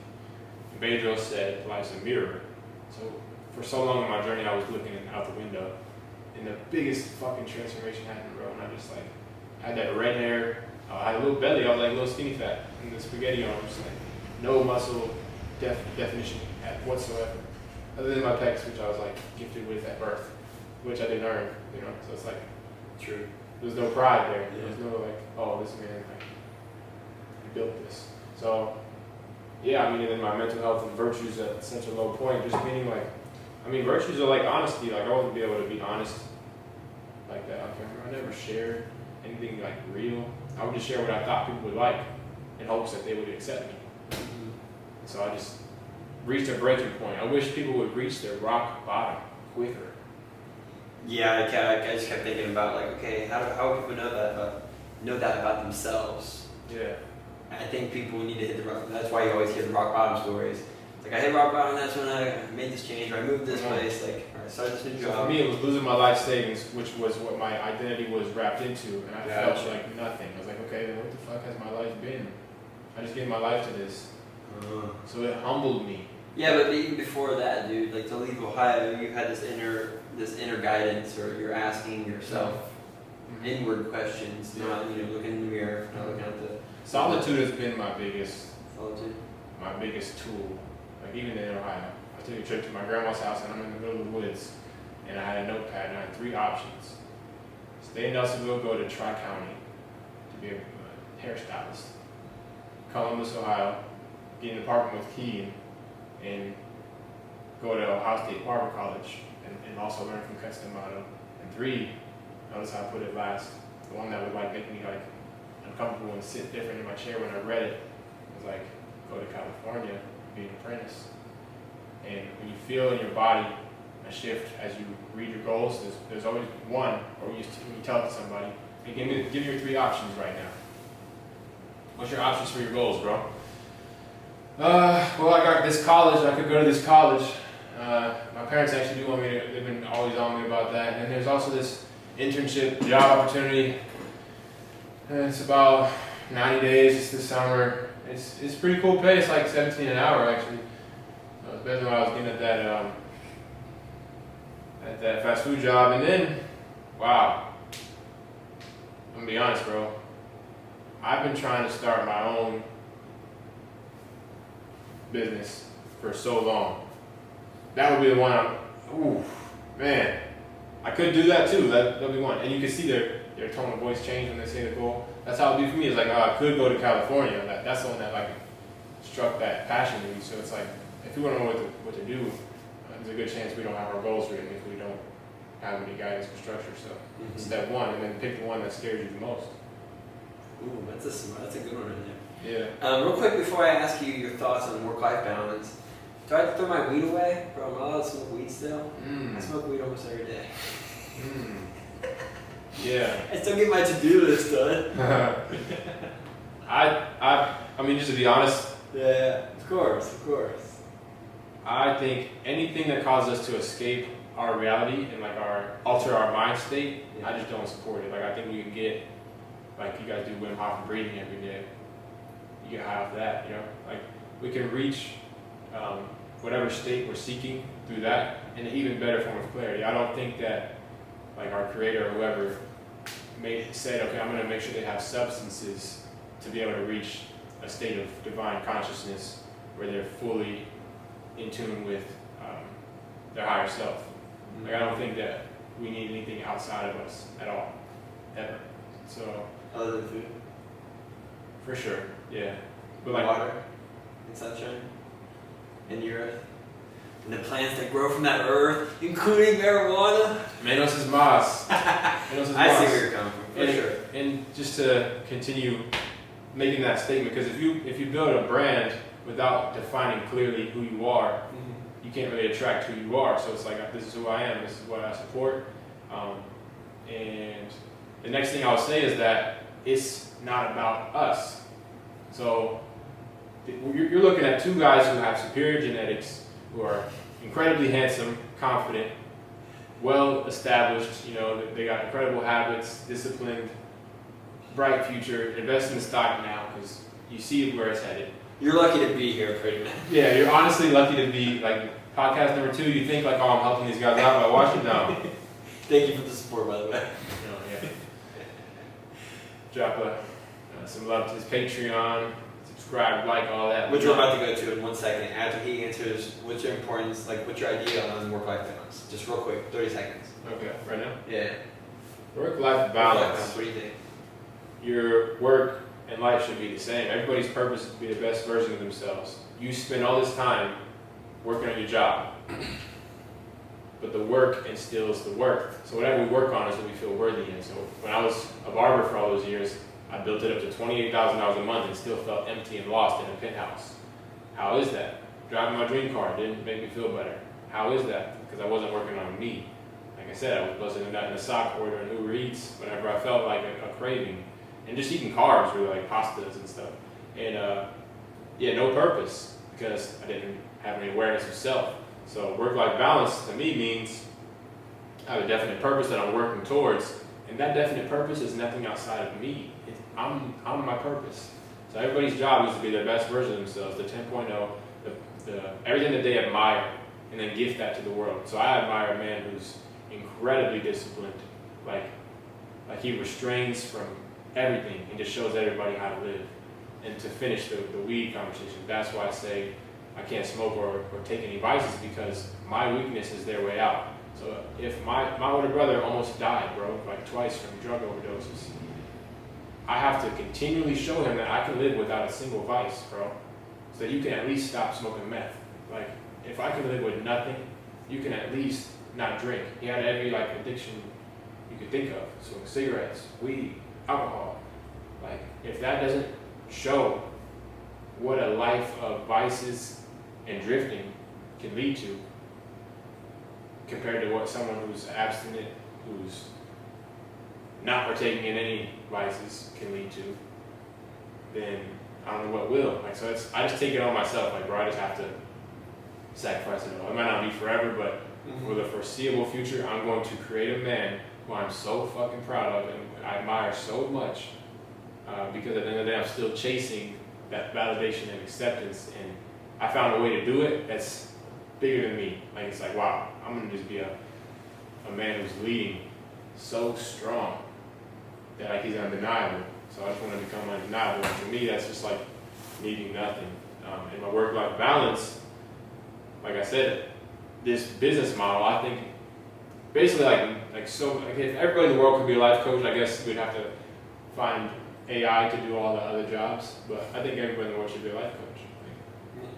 And Bedros said, life's a mirror. So for so long in my journey, I was looking out the window, and the biggest fucking transformation happened, bro. And I just like had that red hair. I had a little belly. I was like a little skinny fat, and the spaghetti arms, like no muscle definition whatsoever, other than my pecs, which I was like gifted with at birth, which I didn't earn. You know, so it's like True. there's no pride there. Yeah. There's no like, oh, this man like he built this. So yeah, I mean, and then my mental health and virtues at such a low point, just meaning like, I mean, virtues are like honesty. Like I wouldn't be able to be honest like that on camera. I never shared anything like real. I would just share what I thought people would like in hopes that they would accept me. So I just reached a breaking point. I wish people would reach their rock bottom quicker. Yeah, I just kept thinking about like, okay, how would people know that about themselves? Yeah. I think people need to hit the rock. That's why you always hear the rock bottom stories. It's like I hit rock bottom. That's when I made this change, or I moved this place. Like, or I started this new So job. for me, it was losing my life savings, which was what my identity was wrapped into, and I felt Gotcha. like nothing. I was like, okay, then what the fuck has my life been? I just gave my life to this. So it humbled me. Yeah, but even before that, dude, like to leave Ohio, you had this inner guidance, or you're asking yourself inward questions, not looking in the mirror, not looking at the Solitude has been my biggest tool. Like even in Ohio, I took a trip to my grandma's house, and I'm in the middle of the woods, and I had a notepad, and I had 3 options: stay in Nelsonville, go to Tri-County to be a hairstylist; Columbus, Ohio, get an apartment with Key, and go to Ohio State Barber College and also learn from Customado. And 3, notice how I put it last, the one that would like make me like uncomfortable and sit different in my chair when I read it, was like, go to California, be an apprentice. And when you feel in your body a shift as you read your goals, there's always one, or when you tell it to somebody, hey, give me your 3 options right now. What's your options for your goals, bro? Well, I got this college. I could go to this college. My parents actually do want me to. They've been always on me about that. And there's also this internship job opportunity. It's about 90 days. It's this summer. It's pretty cool pay. It's like $17 an hour actually. So it's better than what I was getting at that fast food job. And then, wow. I'm gonna be honest, bro. I've been trying to start my own business for so long. That would be the one man. I could do that too. That'll be one. And you can see their tone of voice change when they say the goal. That's how it would be for me. It's like, I could go to California. That's the one that like struck that passion in me. So it's like, if you want to know what to do, there's a good chance we don't have our goals written if we don't have any guidance or structure. So step 1, and then pick the one that scares you the most. Ooh, that's a good one right there. Yeah. Real quick before I ask you your thoughts on work-life balance, do I have to throw my weed away? Bro, am I allowed to smoke weed still? I smoke weed almost every day. Yeah. I still get my to-do list done. I mean, just to be honest. Yeah, of course. I think anything that causes us to escape our reality and like alter our mind state, I just don't support it. Like I think we can get, like you guys do Wim Hof breathing every day. you get high off that, you know? Like, we can reach whatever state we're seeking through that in an even better form of clarity. I don't think that, like, our creator or whoever said, okay, I'm gonna make sure they have substances to be able to reach a state of divine consciousness where they're fully in tune with their higher self. Like, I don't think that we need anything outside of us at all, ever. So, Other than food? for sure, yeah. But like water and sunshine and the earth and the plants that grow from that earth, including marijuana. Menos is mas. Menos is I see mas. where you're coming from, for sure. And just to continue making that statement, because if you build a brand without defining clearly who you are, you can't really attract who you are. So it's like, this is who I am, this is what I support. And the next thing I'll say is that it's not about us. So you're looking at two guys who have superior genetics, who are incredibly handsome, confident, well established, you know, they got incredible habits, disciplined, bright future, invest in the stock now because you see where it's headed. You're lucky to be here, pretty much. Yeah, you're honestly lucky to be, like, podcast number 2, you think like, oh, I'm helping these guys out by watching now. Thank you for the support, by the way. Yeah. Drop some love to his Patreon, subscribe, like, all that. Which we're about to go to in 1 second. After he answers, what's your importance, like, what's your idea on work-life balance? Just real quick, 30 seconds. Okay, right now? Yeah. Work-life balance. What do you think? Your work and life should be the same. Everybody's purpose is to be the best version of themselves. You spend all this time working on your job, but the work instills the worth. So whatever we work on is what we feel worthy in. So when I was a barber for all those years, I built it up to $28,000 a month and still felt empty and lost in a penthouse. How is that? Driving my dream car didn't make me feel better. How is that? Because I wasn't working on me. Like I said, I was buzzing a nut in a sock, ordering Uber Eats whenever I felt like a craving. And just eating carbs, really, like pastas and stuff. And no purpose, because I didn't have any awareness of self. So work-life balance to me means I have a definite purpose that I'm working towards, and that definite purpose is nothing outside of me. I'm my purpose. So everybody's job is to be their best version of themselves, the 10.0, everything that they admire, and then gift that to the world. So I admire a man who's incredibly disciplined, like he restrains from everything and just shows everybody how to live. And to finish the weed conversation, that's why I say I can't smoke or take any vices, because my weakness is their way out. So if my older brother almost died, bro, like twice from drug overdoses, I have to continually show him that I can live without a single vice, bro, so that you can at least stop smoking meth. Like, if I can live with nothing, you can at least not drink. He had every, like, addiction you could think of. So cigarettes, weed, alcohol. Like, if that doesn't show what a life of vices and drifting can lead to, compared to what someone who's abstinent, who's not partaking in any vices can lead to, then I don't know what will. Like, so I just take it on myself. Like, bro, I just have to sacrifice it all. It might not be forever, but for the foreseeable future, I'm going to create a man who I'm so fucking proud of and I admire so much, because at the end of the day, I'm still chasing that validation and acceptance, and I found a way to do it that's bigger than me. Like, it's like, wow, I'm gonna just be a man who's leading so strong that, like, he's undeniable. So I just want to become undeniable. And for me, that's just like needing nothing. And my work-life balance, like I said, this business model, I think, basically, if everybody in the world could be a life coach, I guess we'd have to find AI to do all the other jobs. But I think everybody in the world should be a life coach. Like,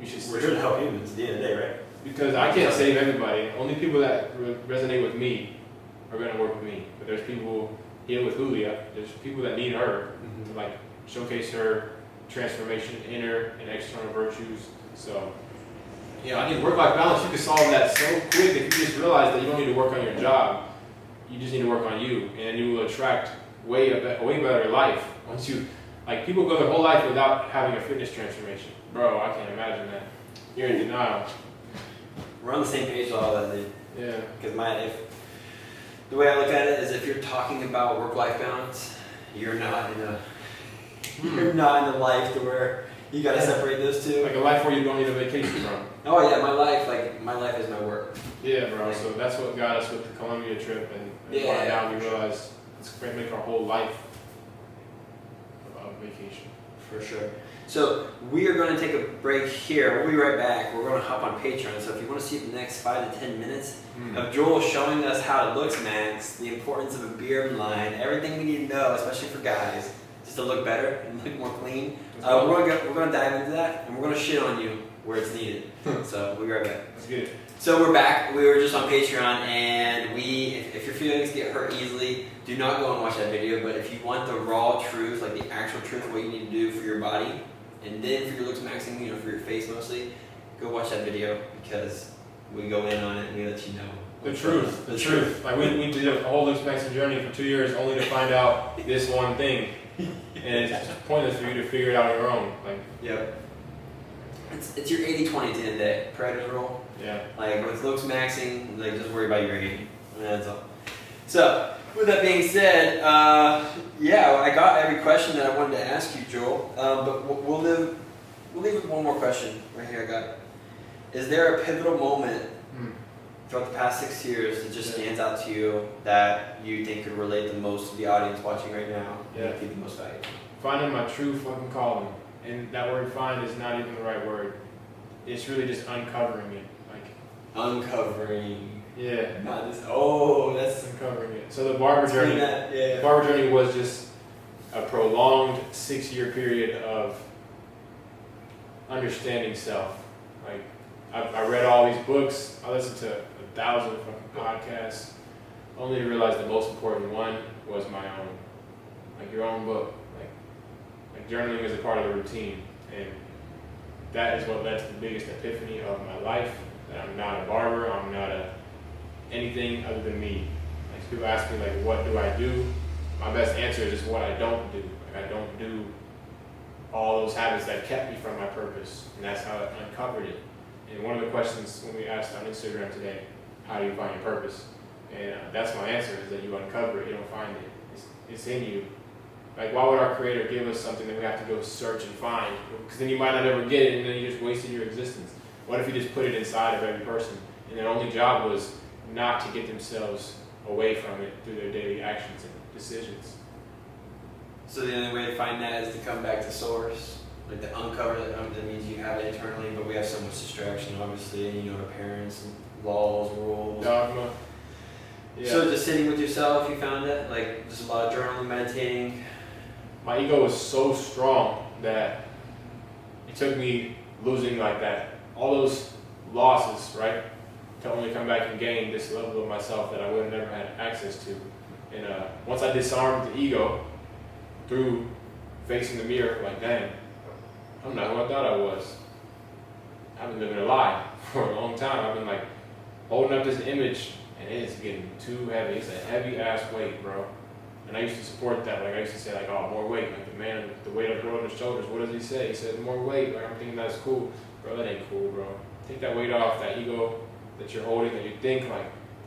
you should. We're here to help humans at the end of the day, right? Because I can't save everybody. Only people that resonate with me are going to work with me. But there's people here with Julia. There's people that need her to, like, showcase her transformation, inner and external virtues. So, I think work-life balance, you can solve that so quick if you just realize that you don't need to work on your job. You just need to work on you, and you will attract a way better life. Once you, like, people go their whole life without having a fitness transformation. Bro, I can't imagine that. You're in denial. We're on the same page with all that, dude. Yeah. Because the way I look at it is, if you're talking about work-life balance, you're not in a You're not in a life to where you gotta separate those two. Like a life where you don't need a vacation from. Oh yeah, my life is my work. Yeah, bro. So that's what got us with the Colombia trip, and why now we realized it's going to make our whole life a vacation. For sure. So we are going to take a break here. We'll be right back. We're going to hop on Patreon. So if you want to see the next 5 to 10 minutes of Joel showing us how it looks, Max, the importance of a beard line, everything we need to know, especially for guys, just to look better and look more clean. We're going to dive into that, and we're going to shit on you where it's needed. So we'll be right back. Let's get it. So we're back. We were just on Patreon, and if your feelings get hurt easily, do not go and watch that video. But if you want the raw truth, like the actual truth of what you need to do for your body, and then for your looks maxing, for your face mostly, go watch that video because we go in on it and we let you know. The truth. Like we did a whole looks maxing journey for 2 years only to find out this one thing, and it's just pointless for you to figure it out on your own. Like, yep. It's your 80-20 at the end of the day. Predator rule. Yeah. Like with looks maxing, like just worry about your 80. That's all. So with that being said, I got every question that I wanted to ask you, Joel. But we'll leave with one more question right here. I got it. Is there a pivotal moment throughout the past 6 years that just stands out to you that you think could relate the most to the audience watching right now? Yeah. And give the most value. Finding my true fucking calling, and that word "find" is not even the right word. It's really just uncovering it. Uncovering. Yeah. Not just, that's uncovering it. So the barber journey. The barber journey was just a prolonged 6-year period of understanding self. Like I read all these books. I listened to 1,000 fucking podcasts, only to realize the most important one was my own. Like your own book. Like journaling is a part of the routine, and that is what led to the biggest epiphany of my life. That I'm not a barber, I'm not anything other than me. Like people ask me like, what do I do? My best answer is just what I don't do. Like I don't do all those habits that kept me from my purpose, and that's how I uncovered it. And one of the questions when we asked on Instagram today, how do you find your purpose? And that's my answer, is that you uncover it, you don't find it. It's in you. Like, why would our Creator give us something that we have to go search and find? Because then you might not ever get it, and then you just wasted your existence. What if you just put it inside of every person, and their only job was not to get themselves away from it through their daily actions and decisions? So the only way to find that is to come back to source, like to uncover that. That means you have it internally, but we have so much distraction, obviously. Our parents, and laws, rules, dogma. Yeah. So just sitting with yourself, you found it, like just a lot of journaling, meditating. My ego was so strong that it took me losing like that, all those losses, right, to only come back and gain this level of myself that I would have never had access to. And once I disarmed the ego through facing the mirror, like, dang, I'm not who I thought I was. I've been living a lie for a long time. I've been like holding up this image, and it's getting too heavy. It's a heavy ass weight, bro. And I used to support that. Like I used to say, like, oh, more weight. Like the man with the weight of the world on his shoulders. What does he say? He says more weight. Like I'm thinking that's cool, bro. That ain't cool, bro. Take that weight off, that ego that you're holding, that you think like,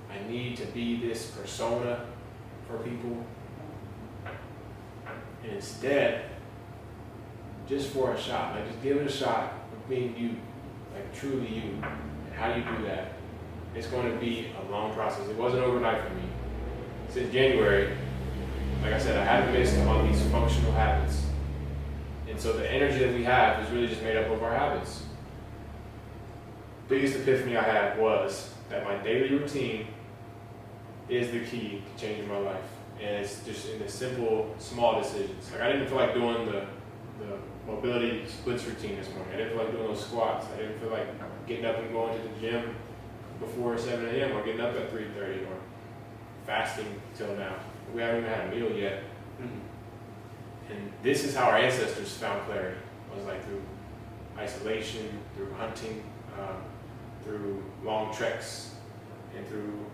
I need to be this persona for people. And instead, just for a shot, like just give it a shot of being you, like truly you. And how you do that, it's going to be a long process. It wasn't overnight for me. Since January, like I said, I haven't missed on these functional habits. And so the energy that we have is really just made up of our habits. Biggest epiphany I had was that my daily routine is the key to changing my life. And it's just in the simple, small decisions. Like I didn't feel like doing the mobility splits routine this morning. I didn't feel like doing those squats. I didn't feel like getting up and going to the gym before 7 a.m. or getting up at 3:30 or fasting till now. We haven't even had a meal yet. And this is how our ancestors found clarity. It was like through isolation, through hunting, through long treks, and through,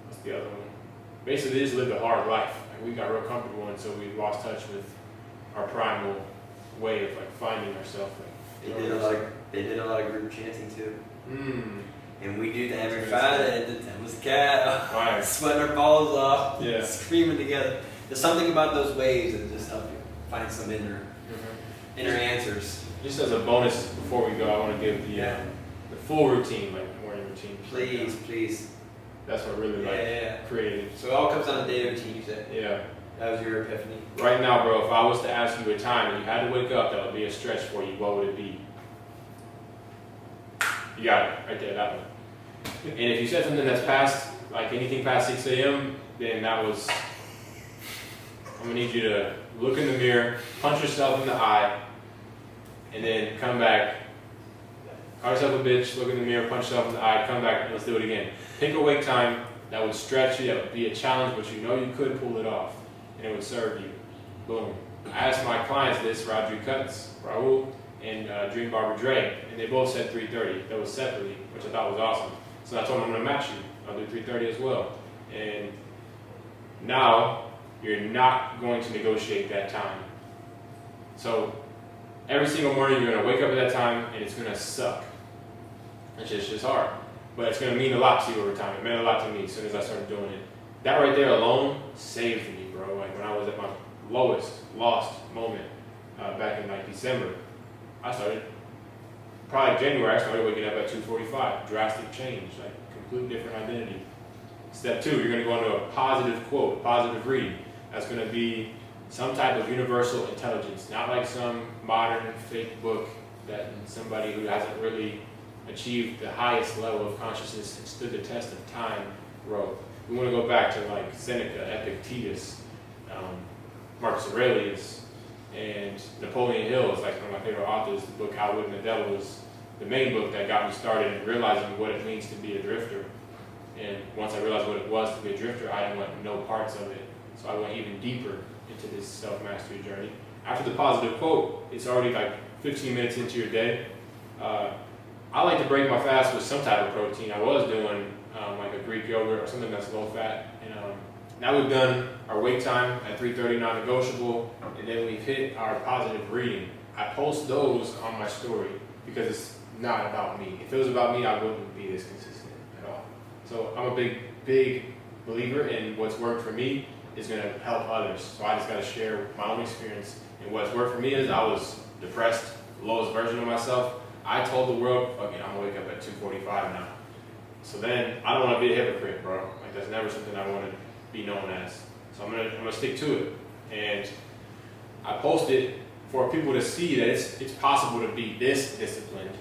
what's the other one? Basically, they just lived a hard life. Like we got real comfortable, and so we lost touch with our primal way of like finding ourselves. Like, they did a lot of group chanting too. And we do that every Friday at the Thames Cat. Right. Sweating our balls off. Yeah. Screaming together. There's something about those waves that just help you. find some inner answers. Just as a bonus before we go, I want to give the full routine, like morning routine. Please. That's what really created. So it all comes down to daily routine, you said. Yeah. That was your epiphany. Right now, bro, if I was to ask you a time and you had to wake up, that would be a stretch for you, what would it be? You got it, right there, that one. And if you said something that's past, like anything past 6 a.m., then that was, I'm gonna need you to look in the mirror, punch yourself in the eye, and then come back, call yourself a bitch, look in the mirror, punch yourself in the eye, come back, and let's do it again. Pick a wake time that would stretch you, that would be a challenge, but you know you could pull it off, and it would serve you. Boom. I asked my clients this, Rodri Cuts, Raul, and Dream Barber Dre, and they both said 3:30. That was separately, which I thought was awesome. So I told them I'm gonna match you. I'll do 3:30 as well. And now you're not going to negotiate that time. So every single morning you're gonna wake up at that time and it's gonna suck. It's just hard. But it's gonna mean a lot to you over time. It meant a lot to me as soon as I started doing it. That right there alone saved me, bro. Like when I was at my lowest, lost moment back in like December, I started, probably January, I started waking up at 2:45. Drastic change, like completely different identity. Step 2, you're going to go into a positive quote, positive reading. That's going to be some type of universal intelligence, not like some modern fake book that somebody who hasn't really achieved the highest level of consciousness and stood the test of time wrote. We want to go back to like Seneca, Epictetus, Marcus Aurelius, and Napoleon Hill is like one of my favorite authors. The book Outwitting the Devil is the main book that got me started in realizing what it means to be a drifter. And once I realized what it was to be a drifter, I didn't want no parts of it. So I went even deeper into this self-mastery journey. After the positive quote, it's already like 15 minutes into your day. I like to break my fast with some type of protein. I was doing like a Greek yogurt or something that's low fat. And now we've done our wake time at 3:30, non-negotiable, and then we've hit our positive reading. I post those on my story because it's not about me. If it was about me, I wouldn't be this consistent at all. So I'm a big believer in what's worked for me is going to help others. So I just got to share my own experience. And what's worked for me is I was depressed, the lowest version of myself. I told the world, fuck it, I'm going to wake up at 2:45 now. So then I don't want to be a hypocrite, bro. Like that's never something I want to be known as. So I'm gonna stick to it. And I posted for people to see that it's possible to be this disciplined.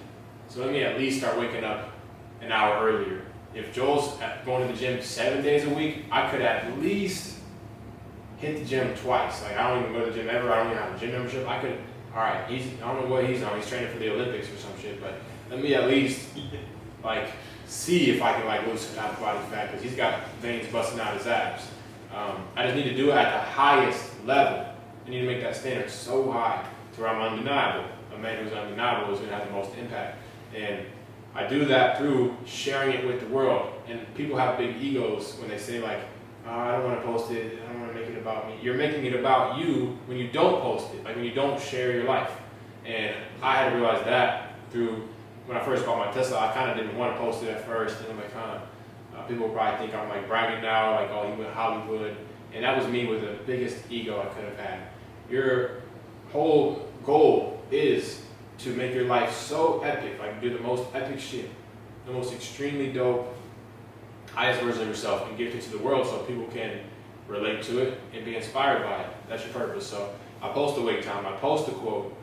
So let me at least start waking up an hour earlier. If Joel's going to the gym 7 days a week, I could at least hit the gym twice. Like I don't even go to the gym ever. I don't even have a gym membership. I could, all right, I don't know what he's on. He's training for the Olympics or some shit, but let me at least like see if I can like lose some type of body fat because he's got veins busting out his abs. I just need to do it at the highest level. I need to make that standard so high to where I'm undeniable. A man who's undeniable is going to have the most impact. And I do that through sharing it with the world. And people have big egos when they say like, oh, I don't want to post it, I don't want to make it about me. You're making it about you when you don't post it, like when you don't share your life. And I had to realize that through, when I first bought my Tesla, I kind of didn't want to post it at first. And I'm like, people will probably think I'm like bragging now, like, oh, he went Hollywood. And that was me with the biggest ego I could have had. Your whole goal is to make your life so epic, like do the most epic shit, the most extremely dope, highest version of yourself and gift it to the world so people can relate to it and be inspired by it. That's your purpose. So I post a wake time, I post a quote,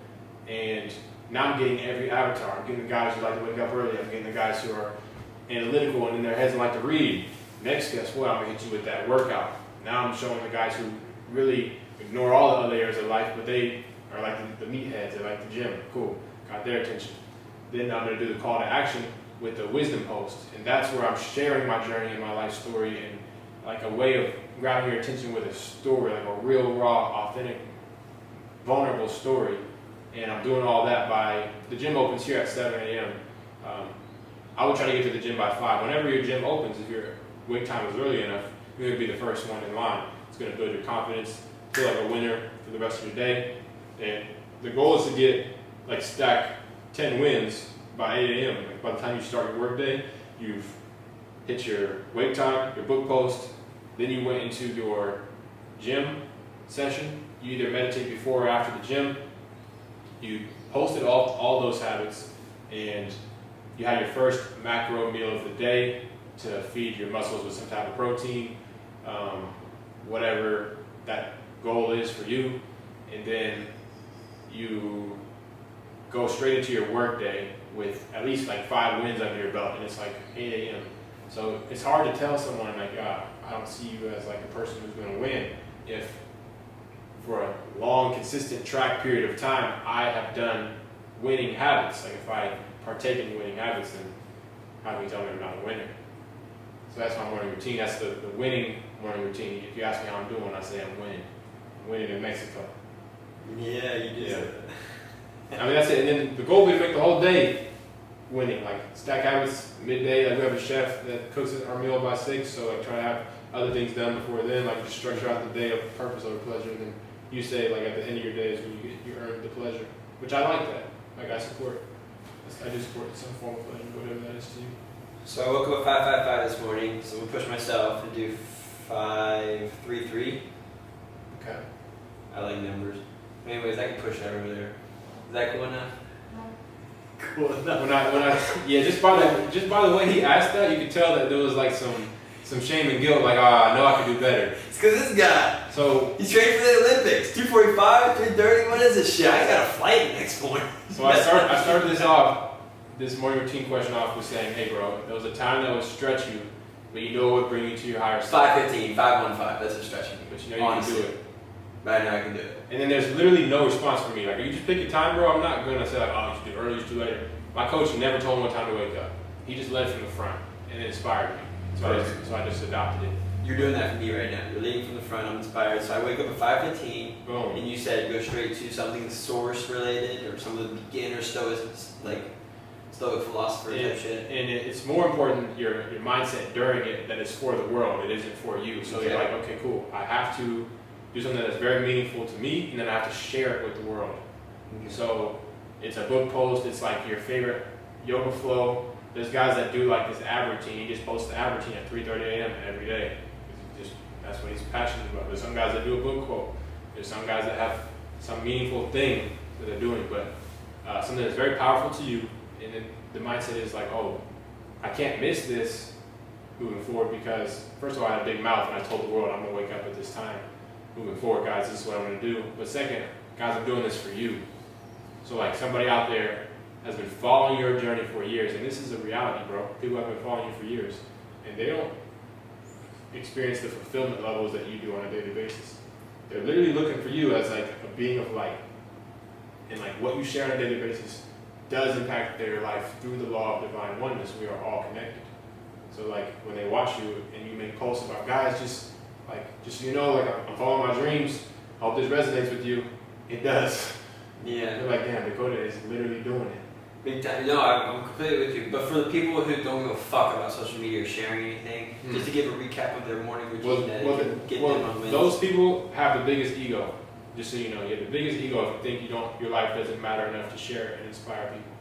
and now I'm getting every avatar. I'm getting the guys who like to wake up early, I'm getting the guys who are analytical and in their heads and like to read. Next, guess what? I'm gonna hit you with that workout. Now I'm showing the guys who really ignore all the other areas of life, but they are like the meatheads, they like the gym. Cool, got their attention. Then I'm gonna do the call to action with the wisdom post, and that's where I'm sharing my journey and my life story and like a way of grabbing your attention with a story, like a real, raw, authentic, vulnerable story. And I'm doing all that by, the gym opens here at 7 a.m. I would try to get to the gym by 5. Whenever your gym opens, if your wake time is early enough, you're going to be the first one in line. It's going to build your confidence, feel like a winner for the rest of your day. And the goal is to get, like, stack 10 wins by 8 a.m. Like, by the time you start your work day, you've hit your wake time, your book post, then you went into your gym, session. You either meditate before or after the gym. You posted all those habits, and you had your first macro meal of the day to feed your muscles with some type of protein, whatever that goal is for you, and then you go straight into your work day with at least like 5 wins under your belt, and it's like 8 a.m. So it's hard to tell someone like, I don't see you as like a person who's going to win if for a long, consistent track period of time, I have done winning habits. Like if I partake in winning habits, then how can you tell me I'm not a winner? So that's my morning routine. That's the winning morning routine. If you ask me how I'm doing, I say I'm winning. I'm winning in Mexico. Yeah, you did. Yeah. I mean, that's it. And then the goal would be to make the whole day winning. Like stack habits midday. Like we have a chef that cooks our meal by 6, so like try to have other things done before then. Like just structure out the day of purpose over pleasure. And then you say like at the end of your day is when you earn the pleasure, which I like that. Like I support. I do support some form of pleasure, whatever that is to you. So I woke up at 5:55 this morning. So I'm gonna push myself and do 5:33. Okay. I like numbers. Anyways, I can push that over there. Is that cool enough? Cool enough. Yeah, just by the way he asked that, you could tell that there was like some shame and guilt. Like, I know I could do better. It's because this guy. So he's training for the Olympics. 2:45, 3:30. What is this shit? I got a flight next morning. So I started this morning routine question off with saying, hey bro, there was a time that would stretch you, but you know what would bring you to your higher self. 5:15, 5:15. That's a stretching. But you know you can do it. But I know I can do it. And then there's literally no response from me. Like, you just pick your time, bro. I'm not gonna say like, oh, you should do early, you should do later. My coach never told me what time to wake up. He just led from the front, and it inspired me. So I just adopted it. You're doing that for me right now. You're leading from the front. I'm inspired. So I wake up at 5:15. Boom. And you said go straight to something source related or some of the beginner stoic philosopher type shit. And it's more important your mindset during it that it's for the world. It isn't for you. So you're like, okay, cool. I have to do something that's very meaningful to me, and then I have to share it with the world. Okay. So it's a book post. It's like your favorite yoga flow. There's guys that do like this ab routine. He just posts the ab routine at 3:30 a.m. every day. That's what he's passionate about. There's some guys that do a book quote. There's some guys that have some meaningful thing that they're doing, but something that's very powerful to you. And then the mindset is like, oh, I can't miss this moving forward because first of all, I had a big mouth and I told the world I'm gonna wake up at this time. Moving forward, guys, this is what I'm gonna do. But second, guys, I'm doing this for you. So like somebody out there has been following your journey for years, and this is a reality, bro. People have been following you for years, and they don't experience the fulfillment levels that you do on a daily basis. They're literally looking for you as like a being of light, and like what you share on a daily basis does impact their life through the law of divine oneness. We are all connected. So like when they watch you and you make posts about guys, just so you know, like I'm following my dreams. I hope this resonates with you. It does. Yeah. You're like, damn, Dakota is literally doing it. Big time. No, I'm completely with you. But for the people who don't give a fuck about social media or sharing anything, just to give a recap of their morning routine those people have the biggest ego. Just so you know, you have the biggest ego if you think your life doesn't matter enough to share it and inspire people.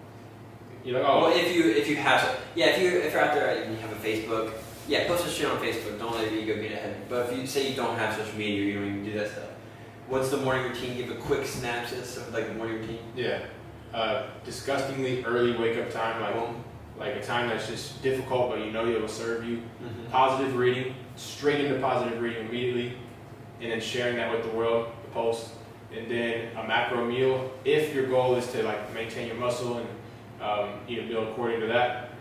You're like, oh. Well, if you have, if you're out there and you have a Facebook, post your shit on Facebook. Don't let your ego get ahead. But if you say you don't have social media, or you don't even do that stuff. What's the morning routine? Give a quick synopsis of like the morning routine. Yeah. Disgustingly early wake up time, like a time that's just difficult, but you know it will serve you. Mm-hmm. Positive reading, straight into positive reading immediately, and then sharing that with the world, the post, and then a macro meal. If your goal is to like maintain your muscle and eat a meal according to that.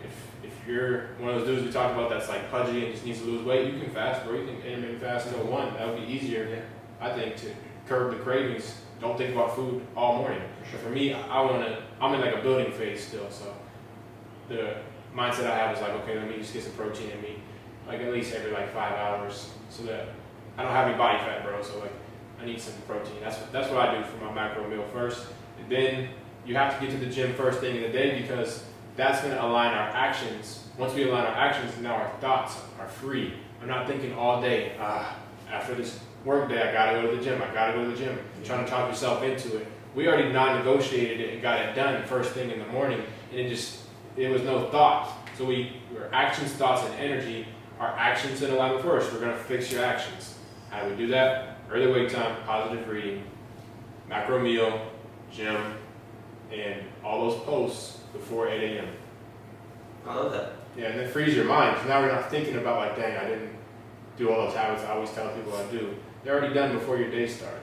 If you're one of those dudes we talked about that's like pudgy and just needs to lose weight, you can fast, bro. You can intermittent fast until 1. That would be easier, I think, to curb the cravings. Don't think about food all morning. But for me, I'm in like a building phase still, so the mindset I have is like, okay, let me just get some protein in me, like at least every like 5 hours, so that I don't have any body fat, bro. So like, I need some protein. That's what I do for my macro meal first, and then you have to get to the gym first thing in the day because that's going to align our actions. Once we align our actions, now our thoughts are free. I'm not thinking all day, after this work day, I gotta go to the gym, You're trying to talk yourself into it. We already non-negotiated it and got it done first thing in the morning, and it was no thought. So we're actions, thoughts, and energy. Our actions in alignment first. We're gonna fix your actions. How do we do that? early wake time, positive reading, macro meal, gym, and all those posts before 8 a.m. I love that. Yeah, and it frees your mind, because now you're not thinking about like, dang, I didn't do all those habits I always tell people I do. They're already done before your day started.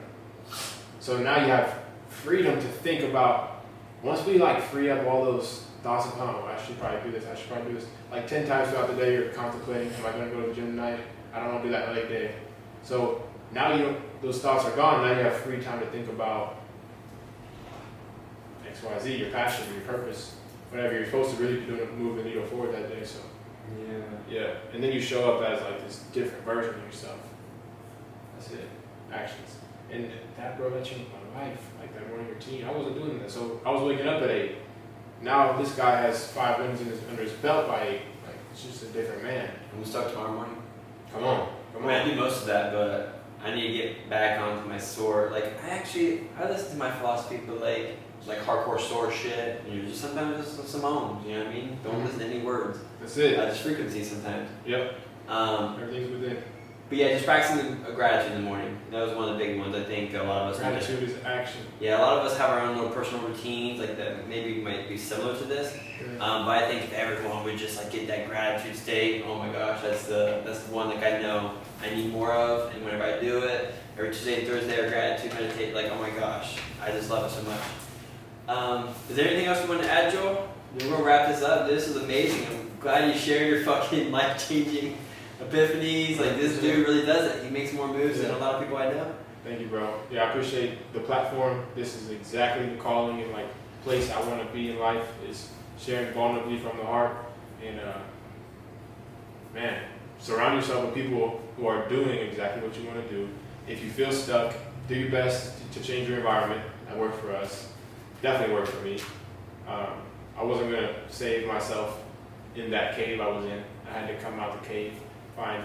So now you have freedom to think about, once we like free up all those thoughts of, oh, I should probably do this, I should probably do this. Like 10 times throughout the day you're contemplating, am I going to go to the gym tonight? I don't want to do that late day. So now those thoughts are gone, now you have free time to think about X, Y, Z, your passion, your purpose, whatever you're supposed to really be doing to move the needle forward that day. So yeah, and then you show up as like this different version of yourself. That's it. Actions. And that, bro, that changed my life. Like that morning routine, I wasn't doing that. So I was waking up at 8. Now this guy has 5 wins under his belt by 8. Like it's just a different man. And we start tomorrow morning. Come on. I do most of that, but I need to get back onto my sword. Like I listen to my philosophy, but like hardcore sword shit. You know, just sometimes just some ohms. You know what I mean? Don't listen to any words. That's it. Just frequency sometimes. Yep. Everything's within. But yeah, just practicing gratitude in the morning. That was one of the big ones. I think a lot of us. Gratitude is action. Yeah, a lot of us have our own little personal routines, like that maybe might be similar to this. But I think if everyone would just like get that gratitude state, oh my gosh, that's the one like I know I need more of. And whenever I do it, every Tuesday and Thursday, or gratitude meditate, like oh my gosh, I just love it so much. Is there anything else you want to add, Joel? We're gonna wrap this up. This is amazing. I'm glad you shared your fucking life-changing epiphanies. Like this dude really does it. He makes more moves than a lot of people I know. Thank you, bro. Yeah, I appreciate the platform. This is exactly the calling and like place I want to be in life, is sharing vulnerably from the heart. And man, surround yourself with people who are doing exactly what you want to do. If you feel stuck, do your best to change your environment. That worked for us. Definitely worked for me. I wasn't going to save myself in that cave I was in. I had to come out the cave, find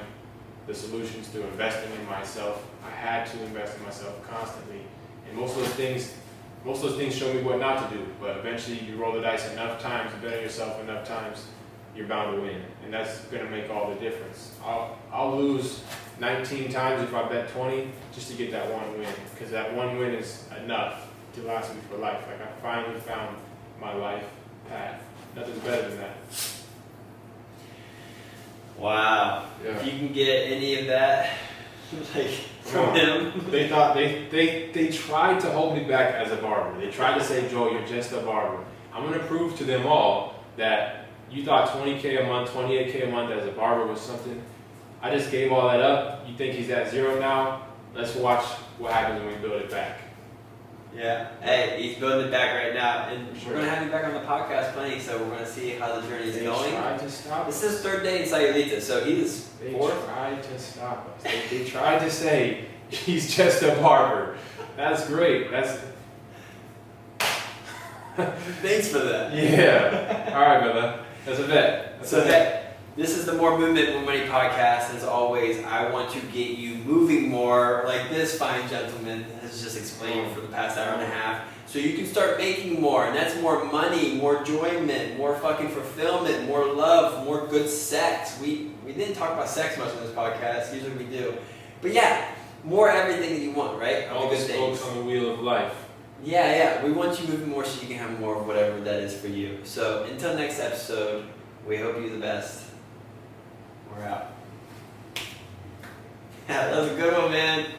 the solutions through investing in myself. I had to invest in myself constantly. And most of those things show me what not to do. But eventually you roll the dice enough times, better yourself enough times, you're bound to win. And that's going to make all the difference. I'll lose 19 times if I bet 20 just to get that one win. Because that one win is enough to last me for life. Like I finally found my life path. Nothing's better than that. Wow. Yeah. If you can get any of that, like from him. They thought they tried to hold me back as a barber. They tried to say, Joel, you're just a barber. I'm gonna prove to them all that you thought 20K a month, 28K a month as a barber was something. I just gave all that up. You think he's at 0 now? Let's watch what happens when we build it back. Yeah. Hey, he's building it back right now, and we're gonna have you back on the podcast plenty. So we're gonna see how the journey is going. Tried to stop this is his 3rd day in Sayulita, so he's 4th. Tried to stop us. They tried to say he's just a barber. That's great. Thanks for that. Yeah. All right, brother. That's a bet. This is the More Movement, More Money podcast. As always, I want to get you moving more, like this fine gentleman has just explained for the past hour and a half, so you can start making more, and that's more money, more enjoyment, more fucking fulfillment, more love, more good sex. We didn't talk about sex much on this podcast. Usually we do, but yeah, more everything that you want, right? All the spokes on the wheel of life. Yeah. We want you moving more so you can have more of whatever that is for you. So until next episode, we hope you the best. We're out. Yeah, that was a good one, man.